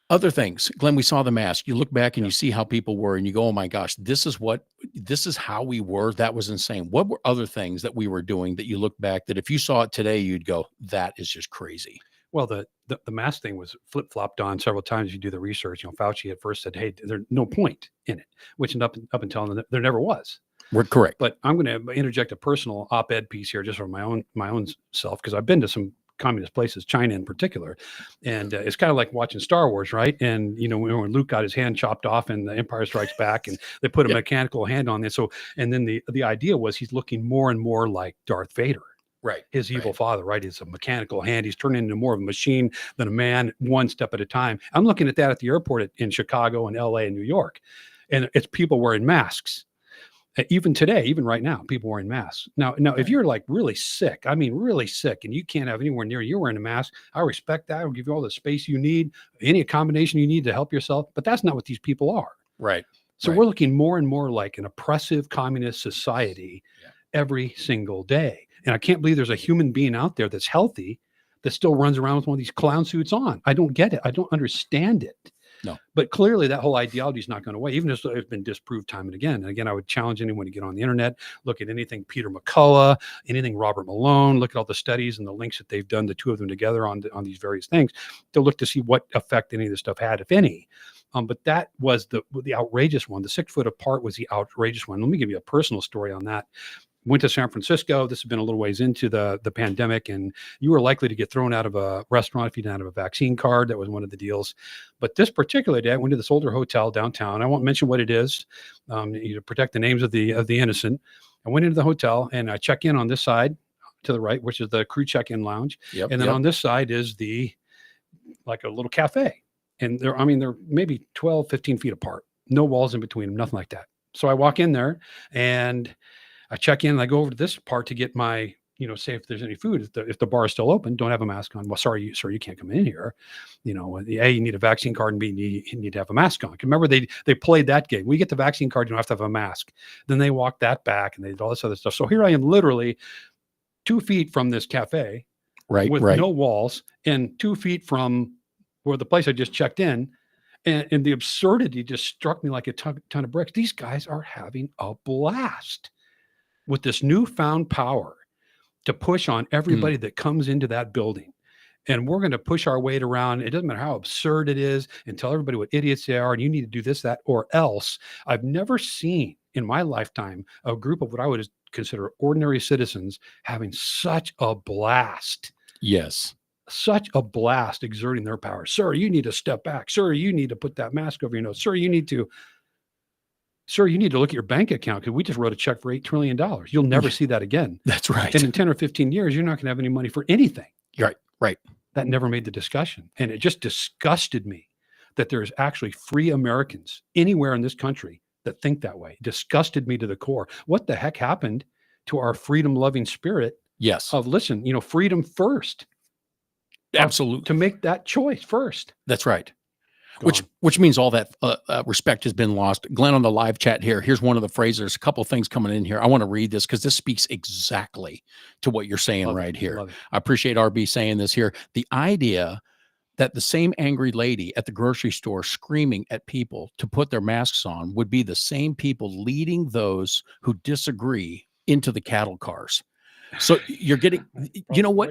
Other things, Glenn, we saw the mask. You look back and you see how people were, and you go, oh my gosh, this is how we were. That was insane. What were other things that we were doing that you look back that if you saw it today, you'd go, that is just crazy? Well, the mask thing was flip-flopped on several times. You do the research. Fauci at first said, hey, there's no point in it, which up until there never was. We're correct. But I'm going to interject a personal op-ed piece here just for my own self, because I've been to some communist places, China in particular. And it's kind of like watching Star Wars, right? And, when Luke got his hand chopped off in The Empire Strikes Back, and they put a mechanical hand on it. So, and then the idea was he's looking more and more like Darth Vader. Right. His evil father, right? It's a mechanical hand. He's turning into more of a machine than a man, one step at a time. I'm looking at that at the airport in Chicago and LA and New York. And it's people wearing masks. Even today, even right now, people wearing masks. Now, if you're like really sick, really sick, and you can't have anywhere near you wearing a mask, I respect that. I'll give you all the space you need, any accommodation you need to help yourself. But that's not what these people are. Right. So we're looking more and more like an oppressive communist society every single day. And I can't believe there's a human being out there that's healthy that still runs around with one of these clown suits on. I don't get it. I don't understand it. No. But clearly that whole ideology is not going away, even as it's been disproved time and again. And again, I would challenge anyone to get on the internet, look at anything Peter McCullough, anything Robert Malone, look at all the studies and the links that they've done, the two of them together on these various things, to look to see what effect any of this stuff had, if any. But that was the outrageous one. The 6 foot apart was the outrageous one. Let me give you a personal story on that. Went to San Francisco. This has been a little ways into the pandemic, and you were likely to get thrown out of a restaurant if you didn't have a vaccine card. That was one of the deals. But this particular day, I went to this older hotel downtown. I won't mention what it is, to protect the names of the innocent. I went into the hotel and I check in on this side to the right, which is the crew check-in lounge, and then on this side is like a little cafe. And they're maybe 12, 15 feet apart, no walls in between them, nothing like that. So I walk in there and I check in and I go over to this part to get my, say if there's any food, if the bar is still open, don't have a mask on. Well, sorry, sir, you can't come in here. A, you need a vaccine card, and B, you need to have a mask on. Remember, they played that game. We get the vaccine card, you don't have to have a mask. Then they walked that back and they did all this other stuff. So here I am literally 2 feet from this cafe, with no walls, and 2 feet from where the place I just checked in. And the absurdity just struck me like a ton of bricks. These guys are having a blast with this newfound power to push on everybody that comes into that building. And we're going to push our weight around. It doesn't matter how absurd it is, and tell everybody what idiots they are. And you need to do this, that, or else. I've never seen in my lifetime a group of what I would consider ordinary citizens having such a blast. Yes. Such a blast exerting their power. Sir, you need to step back. Sir, you need to put that mask over your nose. Sir, you need to look at your bank account, because we just wrote a check for $8 trillion. You'll never see that again. That's right. And in 10 or 15 years, you're not going to have any money for anything. Right. That never made the discussion. And it just disgusted me that there's actually free Americans anywhere in this country that think that way. It disgusted me to the core. What the heck happened to our freedom-loving spirit? Yes. Of listen, freedom first. Absolutely. To make that choice first. That's right. Which means all that respect has been lost. Glenn, on the live chat here, here's one of the phrases. There's a couple of things coming in here. I want to read this because this speaks exactly to what you're saying here. I appreciate RB saying this here. The idea that the same angry lady at the grocery store screaming at people to put their masks on would be the same people leading those who disagree into the cattle cars. So you're getting, you know what?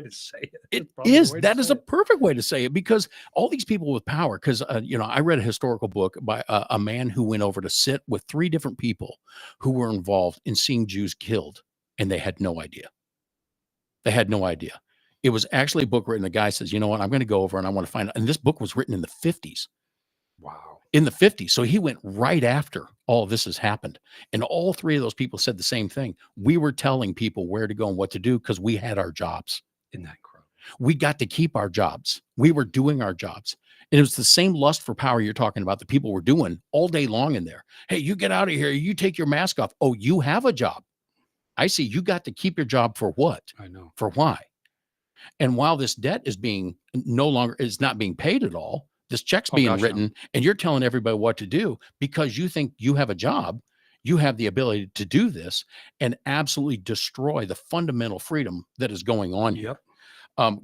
It is. That is a perfect way to say it, because all these people with power, because, I read a historical book by a man who went over to sit with 3 different people who were involved in seeing Jews killed, and they had no idea. They had no idea. It was actually a book written. The guy says, you know what? I'm going to go over and I want to find out. And this book was written in the 50s. Wow. In the 50s. So he went right after all of this has happened. And all 3 of those people said the same thing. We were telling people where to go and what to do because we had our jobs. Isn't that incredible? We got to keep our jobs. We were doing our jobs. And it was the same lust for power you're talking about that people were doing all day long in there. Hey, you get out of here. You take your mask off. Oh, you have a job. I see. You got to keep your job for what? I know. For why? And while this debt is not being paid at all, this check's being written, and you're telling everybody what to do because you think you have a job, you have the ability to do this and absolutely destroy the fundamental freedom that is going on here.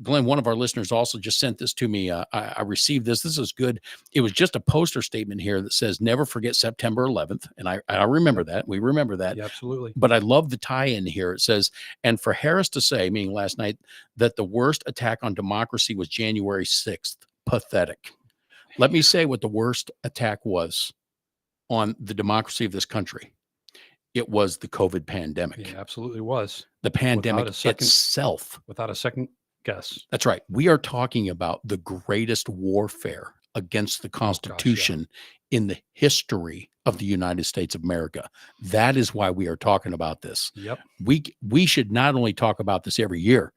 Glenn, one of our listeners also just sent this to me. I received this. This is good. It was just a poster statement here that says, never forget September 11th. And I remember that. We remember that. Yeah, absolutely. But I love the tie-in here. It says, and for Harris to say, meaning last night, that the worst attack on democracy was January 6th. Pathetic. Let me say what the worst attack was on the democracy of this country. It was the COVID pandemic. It absolutely was. The pandemic itself. Without a second guess. That's right. We are talking about the greatest warfare against the Constitution in the history of the United States of America. That is why we are talking about this. Yep. We should not only talk about this every year,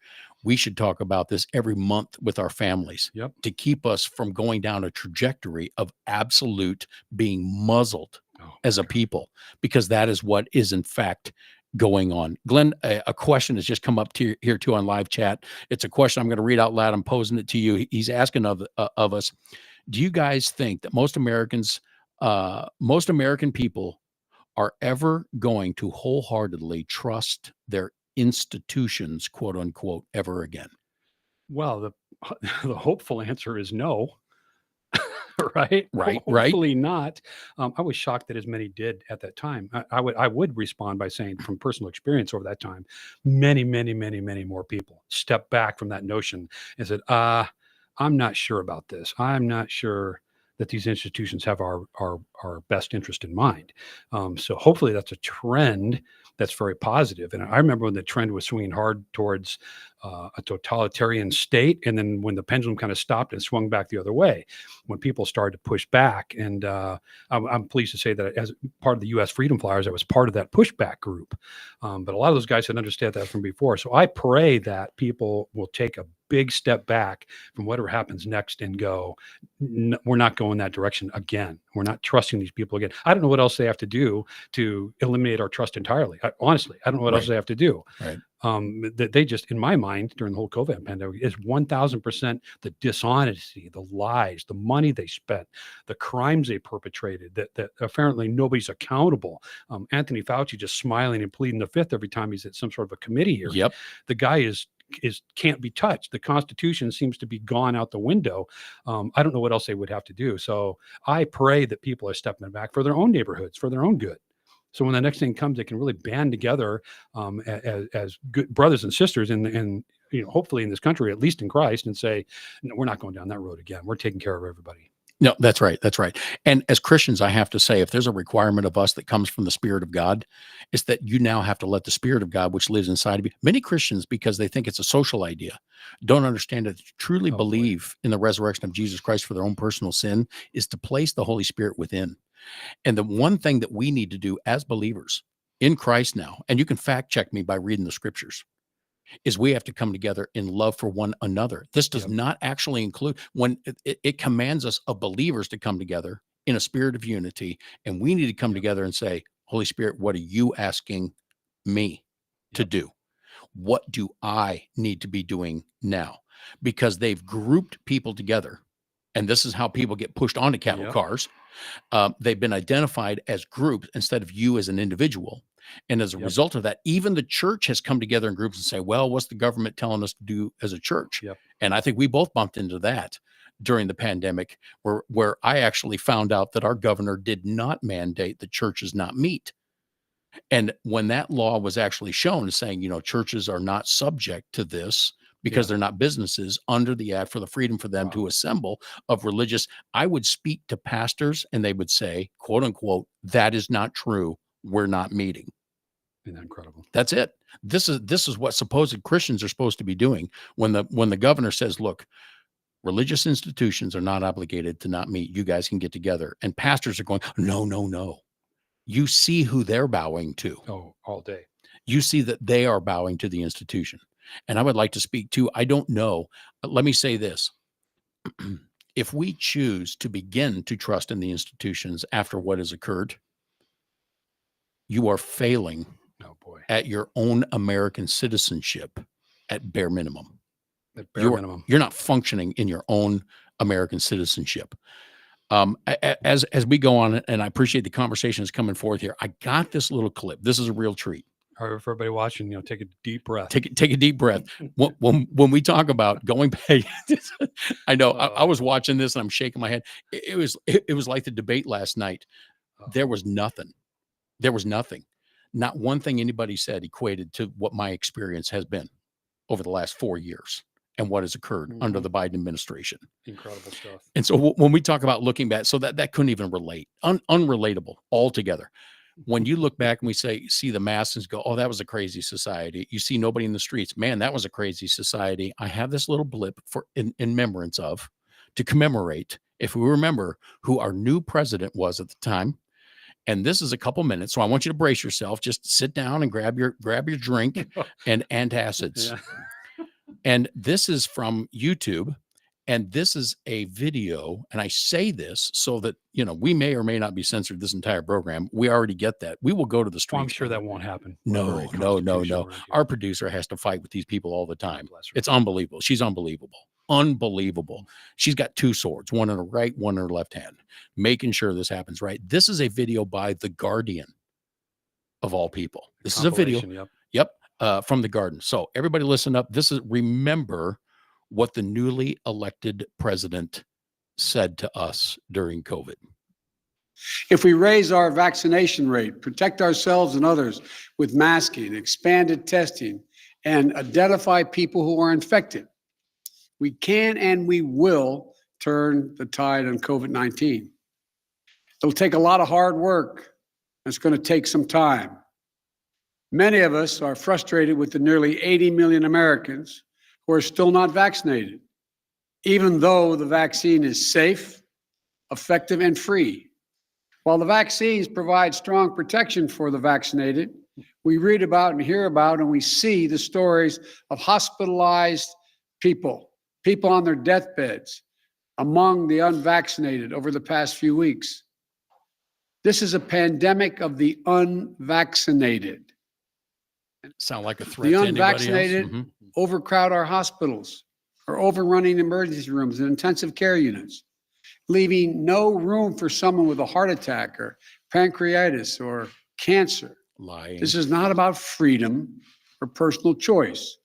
we should talk about this every month with our families to keep us from going down a trajectory of absolute being muzzled as a people, because that is what is in fact going on. Glenn, a question has just come up here too on live chat. It's a question I'm going to read out loud. I'm posing it to you. He's asking of us, do you guys think that most American people are ever going to wholeheartedly trust their institutions, quote unquote, ever again? Well, the hopeful answer is no. right? Right. Hopefully not. I was shocked that as many did at that time. I would respond by saying, from personal experience over that time, many more people stepped back from that notion and said, I'm not sure about this. I'm not sure that these institutions have our best interest in mind. So hopefully that's a trend that's very positive. And I remember when the trend was swinging hard towards a totalitarian state, and then when the pendulum kind of stopped and swung back the other way, when people started to push back. And I'm pleased to say that as part of the U.S. Freedom Flyers, I was part of that pushback group. But a lot of those guys had understood that from before. So I pray that people will take a big step back from whatever happens next and go, we're not going that direction again. We're not trusting these people again. I don't know what else they have to do to eliminate our trust entirely. Honestly, I don't know what else they have to do. Right. That they just, in my mind, during the whole COVID pandemic, is 1000% the dishonesty, the lies, the money they spent, the crimes they perpetrated, that apparently nobody's accountable. Anthony Fauci just smiling and pleading the fifth every time he's at some sort of a committee hearing. Yep. The guy is can't be touched. The Constitution seems to be gone out the window. I don't know what else they would have to do. So I pray that people are stepping back for their own neighborhoods, for their own good. So when the next thing comes, they can really band together as good brothers and sisters in hopefully in this country, at least in Christ, and say, no, we're not going down that road again. We're taking care of everybody. No, that's right. That's right. And as Christians, I have to say, if there's a requirement of us that comes from the Spirit of God, it's that you now have to let the Spirit of God, which lives inside of you. Many Christians, because they think it's a social idea, don't understand that to truly believe in the resurrection of Jesus Christ for their own personal sin is to place the Holy Spirit within. And the one thing that we need to do as believers in Christ now, and you can fact check me by reading the scriptures, is we have to come together in love for one another. This does not actually include when it commands us of believers to come together in a spirit of unity. And we need to come together and say, Holy Spirit, what are you asking me to do? What do I need to be doing now? Because they've grouped people together. And this is how people get pushed onto cattle cars. They've been identified as groups instead of you as an individual. And as a result of that, even the church has come together in groups and say, well, what's the government telling us to do as a church? And I think we both bumped into that during the pandemic, where I actually found out that our governor did not mandate that churches not meet. And when that law was actually shown saying, churches are not subject to this, because they're not businesses under the act for the freedom for them to assemble of religious. I would speak to pastors and they would say, quote unquote, that is not true. We're not meeting. Isn't that incredible? That's it. This is what supposed Christians are supposed to be doing. When the governor says, look, religious institutions are not obligated to not meet. You guys can get together. And pastors are going, no. You see who they're bowing to. Oh, all day. You see that they are bowing to the institution. And I would like to speak to, I don't know, let me say this. If we choose to begin to trust in the institutions after what has occurred, you are failing at your own American citizenship at bare minimum. At bare minimum. You're not functioning in your own American citizenship. As we go on, and I appreciate the conversation that's coming forth here, I got this little clip. This is a real treat. All right, for everybody watching, take a deep breath. Take a deep breath. When we talk about going back, I know I was watching this and I'm shaking my head. It was like the debate last night. There was nothing. Not one thing anybody said equated to what my experience has been over the last 4 years and what has occurred under the Biden administration. Incredible stuff. And so when we talk about looking back, so that couldn't even relate, unrelatable altogether. When you look back and we see the masses go, oh, that was a crazy society. You see nobody in the streets. Man, that was a crazy society. I have this little blip in remembrance of, to commemorate, if we remember who our new president was at the time. And this is a couple minutes, so I want you to brace yourself. Just sit down and grab your drink and antacids. And this is from YouTube. And this is a video, and I say this so that, we may or may not be censored this entire program. We already get that. We will go to the streets. Well, I'm sure that won't happen. No. Our producer has to fight with these people all the time. It's unbelievable. She's unbelievable. She's got two swords, one in her right, one in her left hand, making sure this happens right. This is a video by The Guardian, of all people. This is a video. Yep. From The Guardian. So everybody listen up. Remember what the newly elected president said to us during COVID. If we raise our vaccination rate, protect ourselves and others with masking, expanded testing, and identify people who are infected, we can and we will turn the tide on COVID-19. It'll take a lot of hard work. It's going to take some time. Many of us are frustrated with the nearly 80 million Americans who are still not vaccinated, even though the vaccine is safe, effective, and free. While the vaccines provide strong protection for the vaccinated, we read about and hear about and we see the stories of hospitalized people, people on their deathbeds, among the unvaccinated over the past few weeks. This is a pandemic of the unvaccinated. Sound like a threat The to anybody else? unvaccinated Mhm. overcrowd our hospitals, are overrunning emergency rooms and intensive care units, leaving no room for someone with a heart attack or pancreatitis or cancer. Lying. This is not about freedom or personal choice.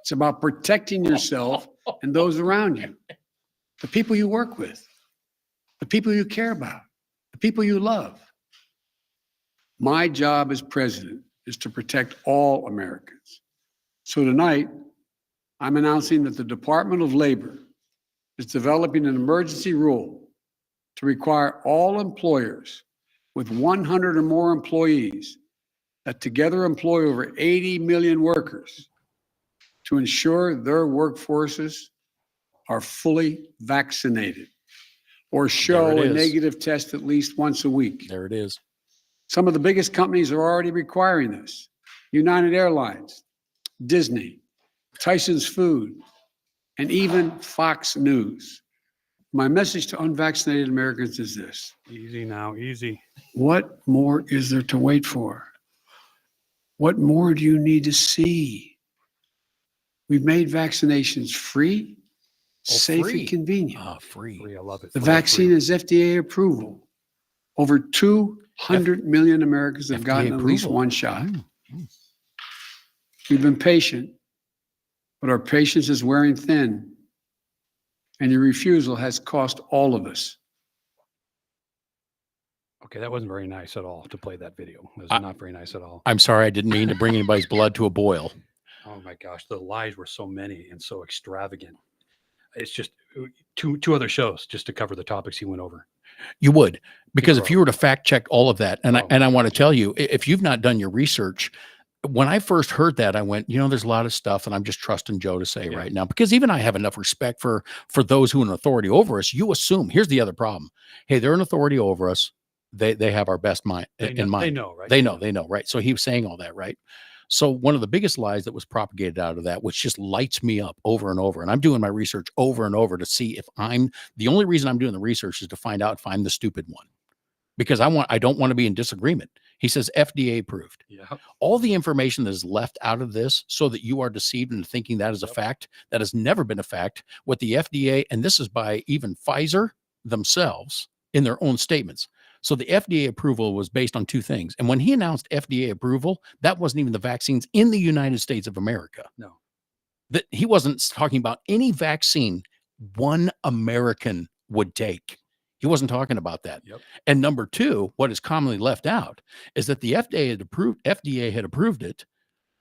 It's about protecting yourself and those around you, the people you work with, the people you care about, the people you love. My job as president is to protect all Americans. So tonight, I'm announcing that the Department of Labor is developing an emergency rule to require all employers with 100 or more employees that together employ over 80 million workers to ensure their workforces are fully vaccinated or show There a it is. negative test at least once a week. There it is. Some of the biggest companies are already requiring this. United Airlines, Disney, Tyson's Food, and even Fox News. My message to unvaccinated Americans is this: Easy now, easy. what more is there to wait for? What more do you need to see? We've made vaccinations free, safe, free. and convenient. Free. Free, I love it. The Free, vaccine free. has FDA approval. Over 200 million Americans have FDA gotten at least approval. one shot. Mm. We've been patient, but our patience is wearing thin, and your refusal has cost all of us. Okay, that wasn't very nice at all to play that video. It was I- not very nice at all. I'm sorry, I didn't mean to bring anybody's blood to a boil. Oh my gosh, the lies were so many and so extravagant. It's just two other shows just to cover the topics he went over. You would, because if Zero. you were to fact check all of that, and Oh. I want to tell you, if you've not done your research, when I first heard that, I went, there's a lot of stuff, and I'm just trusting Joe to say Yeah. right now, because even I have enough respect for those who are in authority over us. You assume, here's the other problem: hey, they're an authority over us. They have our best mind They know, in mind. They know, right? They know, right? So he was saying all that, right? So one of the biggest lies that was propagated out of that, which just lights me up over and over, and I'm doing my research over and over to see if the only reason I'm doing the research is to find out if I'm the stupid one, because I don't want to be in disagreement. He says FDA approved. Yeah. All the information that is left out of this so that you are deceived into thinking that is a Yep. fact, that has never been a fact. What the FDA, and this is by even Pfizer themselves in their own statements. So the FDA approval was based on two things. And when he announced FDA approval, that wasn't even the vaccines in the United States of America. No. That he wasn't talking about any vaccine one American would take. He wasn't talking about that. Yep. And number two, what is commonly left out is that the FDA had approved it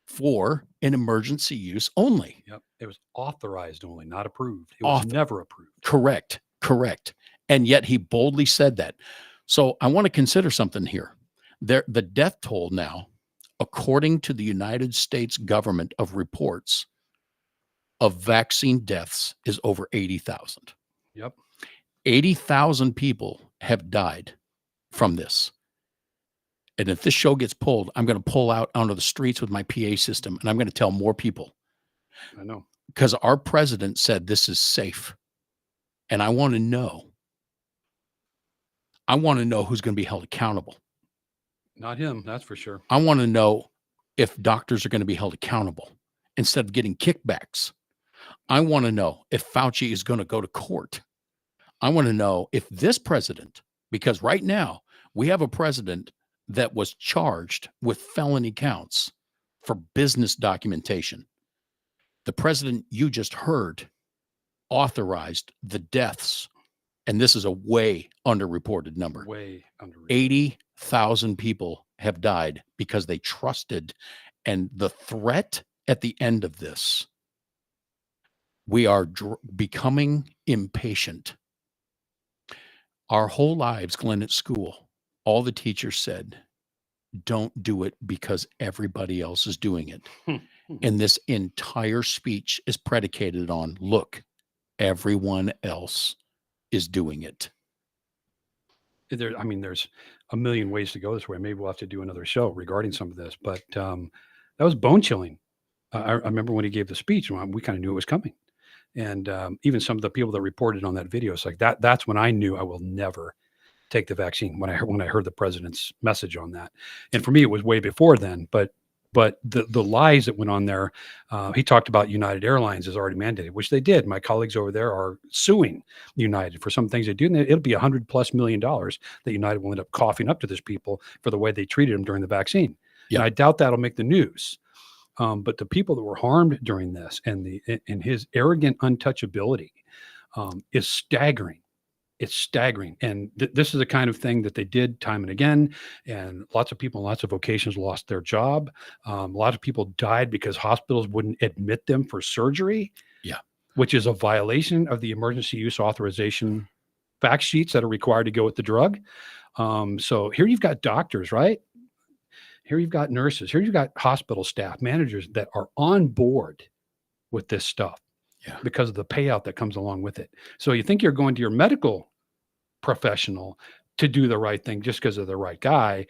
for an emergency use only. Yep. It was authorized only, not approved. It was never approved. Correct. And yet he boldly said that. So I want to consider something here. The death toll now, according to the United States government of reports of vaccine deaths, is over 80,000. Yep. 80,000 people have died from this. And if this show gets pulled, I'm going to pull out onto the streets with my PA system, and I'm going to tell more people, I know. because our president said this is safe. And I want to know who's going to be held accountable. Not him, that's for sure. I want to know if doctors are going to be held accountable instead of getting kickbacks. I want to know if Fauci is going to go to court. I want to know if this president, because right now we have a president that was charged with felony counts for business documentation. The president you just heard authorized the deaths and this is a way underreported number. Way underrated. 80,000 people have died because they trusted. And the threat at the end of this, we are becoming impatient. Our whole lives, Glenn, at school, all the teachers said, don't do it because everybody else is doing it. And this entire speech is predicated on, look, everyone else is doing it. I mean, there's a million ways to go this way. Maybe we'll have to do another show regarding some of this, but that was bone chilling. I remember when he gave the speech, we kind of knew it was coming. And even some of the people that reported on that video, it's like that's when I knew I will never take the vaccine, when I heard the president's message on that. And for me, it was way before then, but the lies that went on there, he talked about United Airlines is already mandated, which they did. My colleagues over there are suing United for some things they do. And it'll be $100+ million that United will end up coughing up to these people for the way they treated them during the vaccine. Yeah. And I doubt that'll make the news. But the people that were harmed during this and his arrogant untouchability is staggering. It's staggering. And this is the kind of thing that they did time and again. And lots of people in lots of vocations lost their job. A lot of people died because hospitals wouldn't admit them for surgery. Yeah. Which is a violation of the emergency use authorization fact sheets that are required to go with the drug. So here you've got doctors, right? Here you've got nurses. Here you've got hospital staff, managers that are on board with this stuff. Yeah. Because of the payout that comes along with it. So you think you're going to your medical professional to do the right thing just because of the right guy.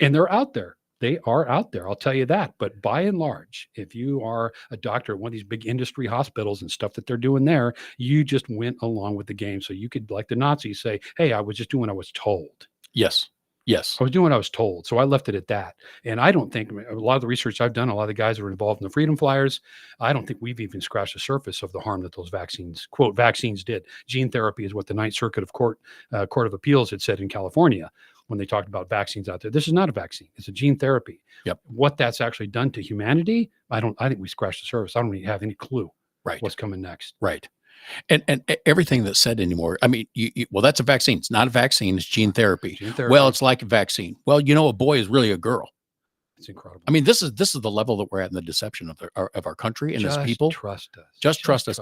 And they're out there. They are out there. I'll tell you that. But by and large, if you are a doctor at one of these big industry hospitals and stuff that they're doing there, you just went along with the game. So you could, like the Nazis, say, hey, I was just doing what I was told. Yes. Yes. I was doing what I was told. So I left it at that. And I don't think a lot of the research I've done, a lot of the guys that were involved in the Freedom Flyers, I don't think we've even scratched the surface of the harm that those vaccines, quote, vaccines did. Gene therapy is what the Ninth Circuit of Court of Appeals had said in California when they talked about vaccines out there. This is not a vaccine. It's a gene therapy. Yep. What that's actually done to humanity, I think we scratched the surface. I don't even have any clue what's coming next. Right. And everything that's said anymore, I mean, well, that's a vaccine. It's not a vaccine. It's gene therapy. Well, it's like a vaccine. Well, a boy is really a girl. It's incredible. I mean, this is the level that we're at in the deception of our country and its people. Trust us. Just trust us.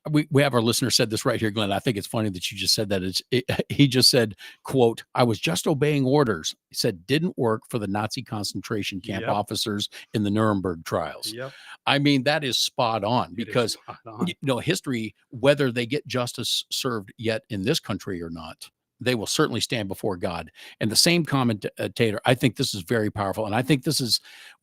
We have our listener said this right here, Glenn. I think it's funny that you just said that. He just said, quote, I was just obeying orders. He said, didn't work for the Nazi concentration camp officers in the Nuremberg trials. Yep. I mean, that is spot on because, history, whether they get justice served yet in this country or not, they will certainly stand before God. And the same commentator, I think this is very powerful. And I think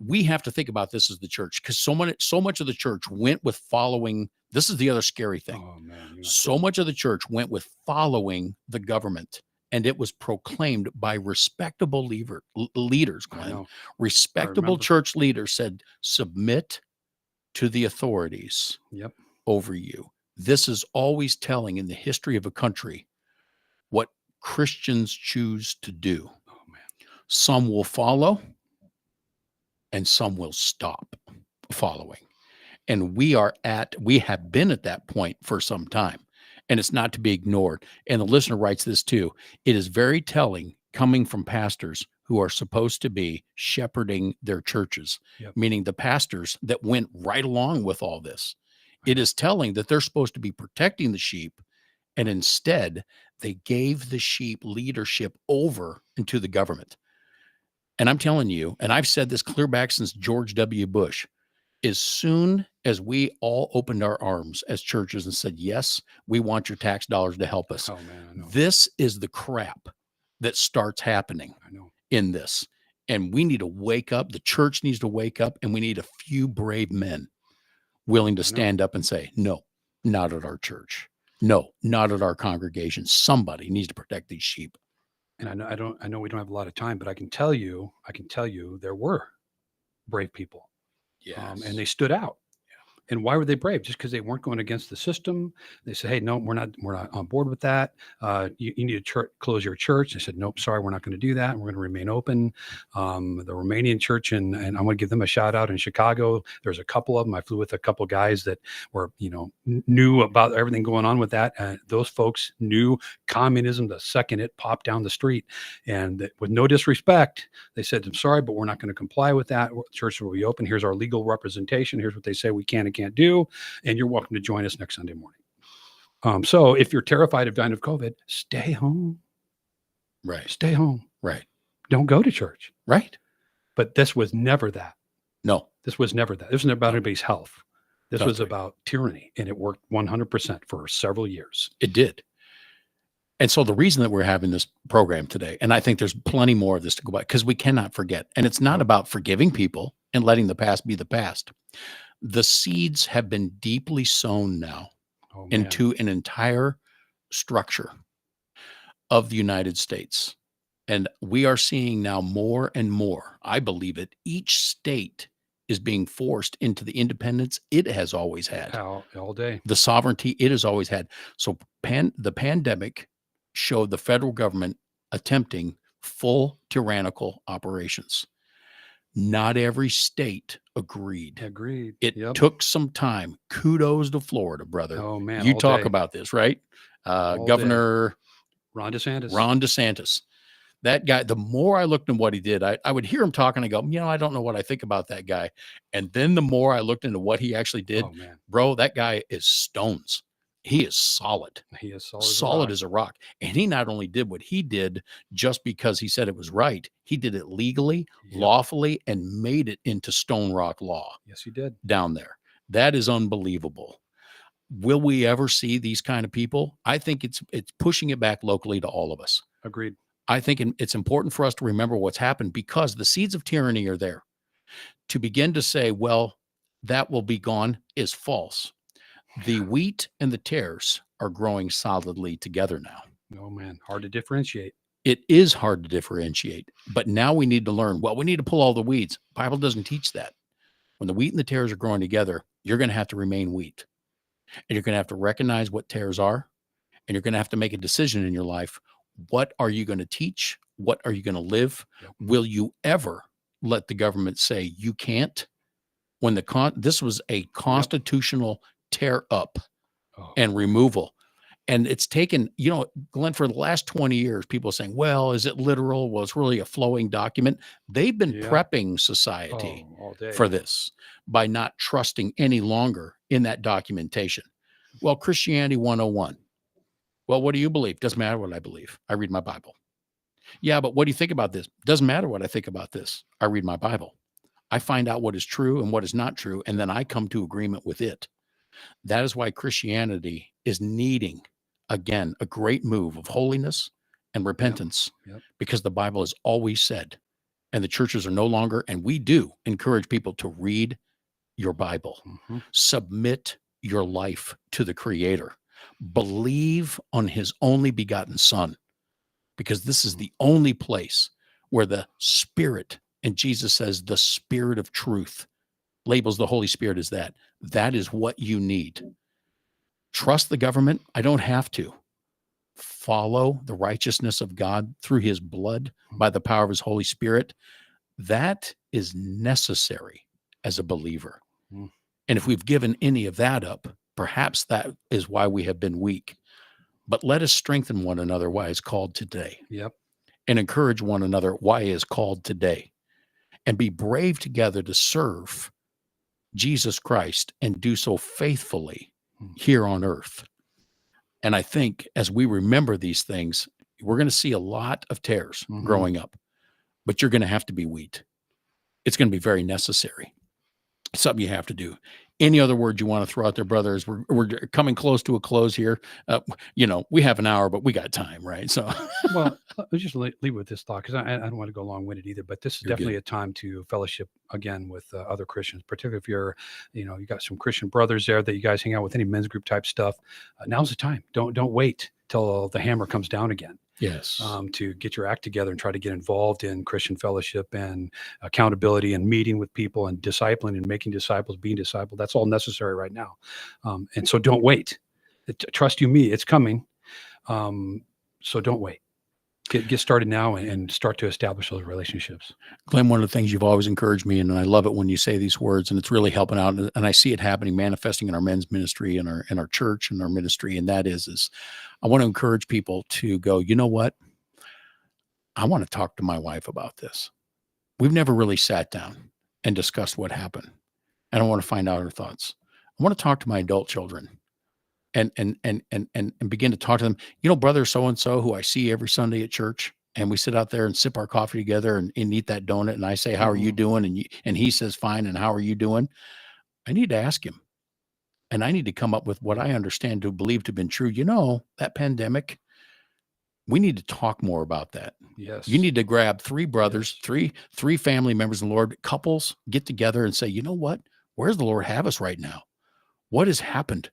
we have to think about this as the church, because so much of the church went with following. This is the other scary thing. Oh, man, so much of the church went with following the government, and it was proclaimed by respectable leaders, Glenn. Respectable church leaders said, submit to the authorities over you. This is always telling in the history of a country what Christians choose to do. Oh, man. Some will follow and some will stop following. And we have been at that point for some time, and it's not to be ignored. And the listener writes this too. It is very telling coming from pastors who are supposed to be shepherding their churches, meaning the pastors that went right along with all this. It is telling that they're supposed to be protecting the sheep, and instead they gave the sheep leadership over into the government. And I'm telling you, and I've said this clear back since George W. Bush, as soon as we all opened our arms as churches and said, yes, we want your tax dollars to help us. Oh, man, I know. This is the crap that starts happening in this. And we need to wake up. The church needs to wake up, and we need a few brave men willing to stand up and say, no, not at our church. No, not at our congregation. Somebody needs to protect these sheep. And I know we don't have a lot of time, but I can tell you there were brave people. Yes. And they stood out. And why were they brave? Just because they weren't going against the system. They said, "Hey, no, we're not on board with that. You need to close your church." They said, "Nope, sorry, we're not going to do that. We're going to remain open." The Romanian church, and I'm going to give them a shout out in Chicago. There's a couple of them. I flew with a couple guys that were, knew about everything going on with that. Those folks knew communism the second it popped down the street, and with no disrespect, they said, "I'm sorry, but we're not going to comply with that. Church will be open. Here's our legal representation. Here's what they say we can and can't do, and you're welcome to join us next Sunday morning." So if you're terrified of dying of COVID, stay home. Right. Stay home. Right. Don't go to church. Right. But this was never that. No. This was never that. This was about anybody's health. This That's was right. about tyranny, and it worked 100% for several years. It did. And so the reason that we're having this program today, and I think there's plenty more of this to go by, because we cannot forget. And it's not about forgiving people and letting the past be the past. The seeds have been deeply sown now Oh, man. into an entire structure of the United States. And we are seeing now more and more, I believe it, each state is being forced into the independence it has always had, all day. the sovereignty it has always had. So the pandemic showed the federal government attempting full tyrannical operations. Not every state agreed. Agreed. It Yep. took some time. Kudos to Florida, brother. Oh, man. You all talk day. about this, right? All Governor Ron DeSantis. Ron DeSantis. That guy, the more I looked into what he did, I would hear him talking and go, I don't know what I think about that guy. And then the more I looked into what he actually did, Oh, man. bro, that guy is stones. He is solid. He is Solid as a rock. And he not only did what he did just because he said it was right, he did it legally, Yep. lawfully, and made it into Stone Rock law Yes, he did. down there. That is unbelievable. Will we ever see these kind of people? I think it's pushing it back locally to all of us. Agreed. I think it's important for us to remember what's happened, because the seeds of tyranny are there. To begin to say, well, that will be gone is false. The wheat and the tares are growing solidly together now. Oh, man. Hard to differentiate. It is hard to differentiate, but now we need to learn, well, we need to pull all the weeds. Bible doesn't teach that. When the wheat and the tares are growing together, you're going to have to remain wheat. And you're going to have to recognize what tares are, and you're going to have to make a decision in your life. What are you going to teach? What are you going to live? Yep. Will you ever let the government say you can't? When this was a constitutional tear up Oh, and removal. And it's taken, Glenn, for the last 20 years, people are saying, well, is it literal? Well, it's really a flowing document. They've been Yeah. prepping society all day. for this by not trusting any longer in that documentation. Well, Christianity 101. Well, what do you believe? Doesn't matter what I believe. I read my Bible. Yeah, but what do you think about this? Doesn't matter what I think about this. I read my Bible. I find out what is true and what is not true, and then I come to agreement with it. That is why Christianity is needing, again, a great move of holiness and repentance, Yep. because the Bible has always said, and the churches are no longer, and we do encourage people to read your Bible, Mhm. submit your life to the Creator, believe on His only begotten Son, because this is the only place where the Spirit, and Jesus says the Spirit of truth, labels the Holy Spirit as that. That is what you need. Trust the government? I don't have to. Follow the righteousness of God through His blood by the power of His Holy Spirit. That is necessary as a believer. Mm. And if we've given any of that up, perhaps that is why we have been weak. But let us strengthen one another why it's called today, Yep. and encourage one another why it is called today, and be brave together to serve Jesus Christ and do so faithfully here on earth. And I think as we remember these things, we're going to see a lot of tares Mhm. growing up, but you're going to have to be wheat. It's going to be very necessary. It's something you have to do. Any other words you want to throw out there, brothers? We're coming close to a close here. We have an hour, but we got time, right? So Well, let's just leave with this thought, because I don't want to go long-winded either, but this is You're definitely a time to fellowship again with other Christians, particularly if you're, you got some Christian brothers there that you guys hang out with, any men's group type stuff. Now's the time. Don't wait. till the hammer comes down again. Yes. To get your act together and try to get involved in Christian fellowship and accountability and meeting with people and discipling and making disciples, being discipled. That's all necessary right now. And so don't wait. Trust you me, it's coming. So don't wait. Get started now and start to establish those relationships. Glenn, one of the things you've always encouraged me, and I love it when you say these words, and it's really helping out. And I see it happening, manifesting in our men's ministry and our church and our ministry. And that is I want to encourage people to go, you know what? I want to talk to my wife about this. We've never really sat down and discussed what happened. And I want to find out her thoughts. I want to talk to my adult children and begin to talk to them. You know, brother so-and-so who I see every Sunday at church, and we sit out there and sip our coffee together and eat that donut. And I say, how are you doing? And he says, fine. And how are you doing? I need to ask him. And I need to come up with what I understand to believe to have been true. You know, that pandemic, we need to talk more about that. Yes. You need to grab three brothers, three family members in the Lord, couples, get together and say, you know what? Where does the Lord have us right now? What has happened?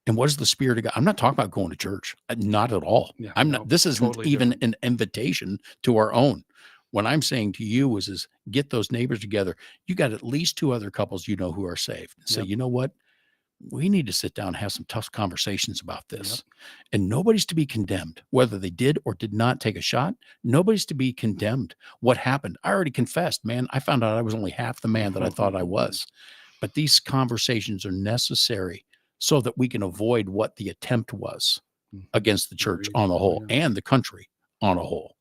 And what is the Spirit of God? I'm not talking about going to church. Not at all. Yeah, I'm not. This isn't totally even different. an invitation to our own. What I'm saying to you is get those neighbors together. You got at least two other couples you know who are saved. Say, Yep. you know what? We need to sit down and have some tough conversations about this. Yep. And nobody's to be condemned, whether they did or did not take a shot. Nobody's to be condemned. What happened? I already confessed, man. I found out I was only half the man that I thought I was. But these conversations are necessary so that we can avoid what the attempt was against the church Agreed. on the whole Yeah. and the country on a whole.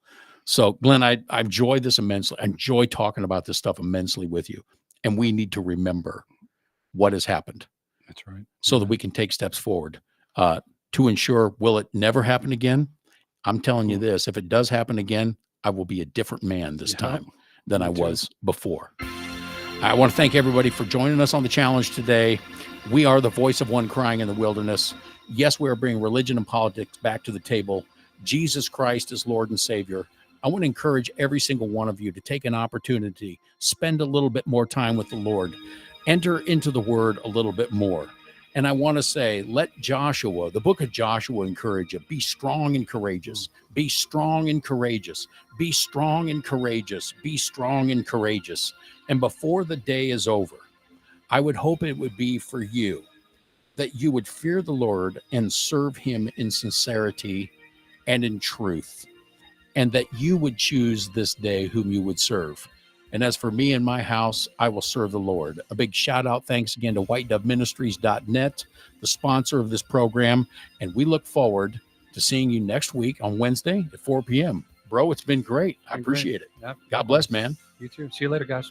So, Glenn, I enjoy this immensely. I enjoy talking about this stuff immensely with you. And we need to remember what has happened That's right. so that we can take steps forward to ensure, will it never happen again? I'm telling you this, if it does happen again, I will be a different man this Yeah. time than Me I too. was before. I want to thank everybody for joining us on the challenge today. We are the voice of one crying in the wilderness. Yes, we are bringing religion and politics back to the table. Jesus Christ is Lord and Savior. I want to encourage every single one of you to take an opportunity, spend a little bit more time with the Lord, enter into the Word a little bit more. And I want to say, let Joshua, the book of Joshua, encourage you. Be strong and courageous. Be strong and courageous. Be strong and courageous. Be strong and courageous. And before the day is over, I would hope it would be for you that you would fear the Lord and serve him in sincerity and in truth, and that you would choose this day whom you would serve. And as for me and my house, I will serve the Lord. A big shout out. Thanks again to whitedoveministries.net, the sponsor of this program. And we look forward to seeing you next week on Wednesday at 4 p.m. Bro, it's been great. I Been great. appreciate it. Yep. God bless, man. You too. See you later, guys.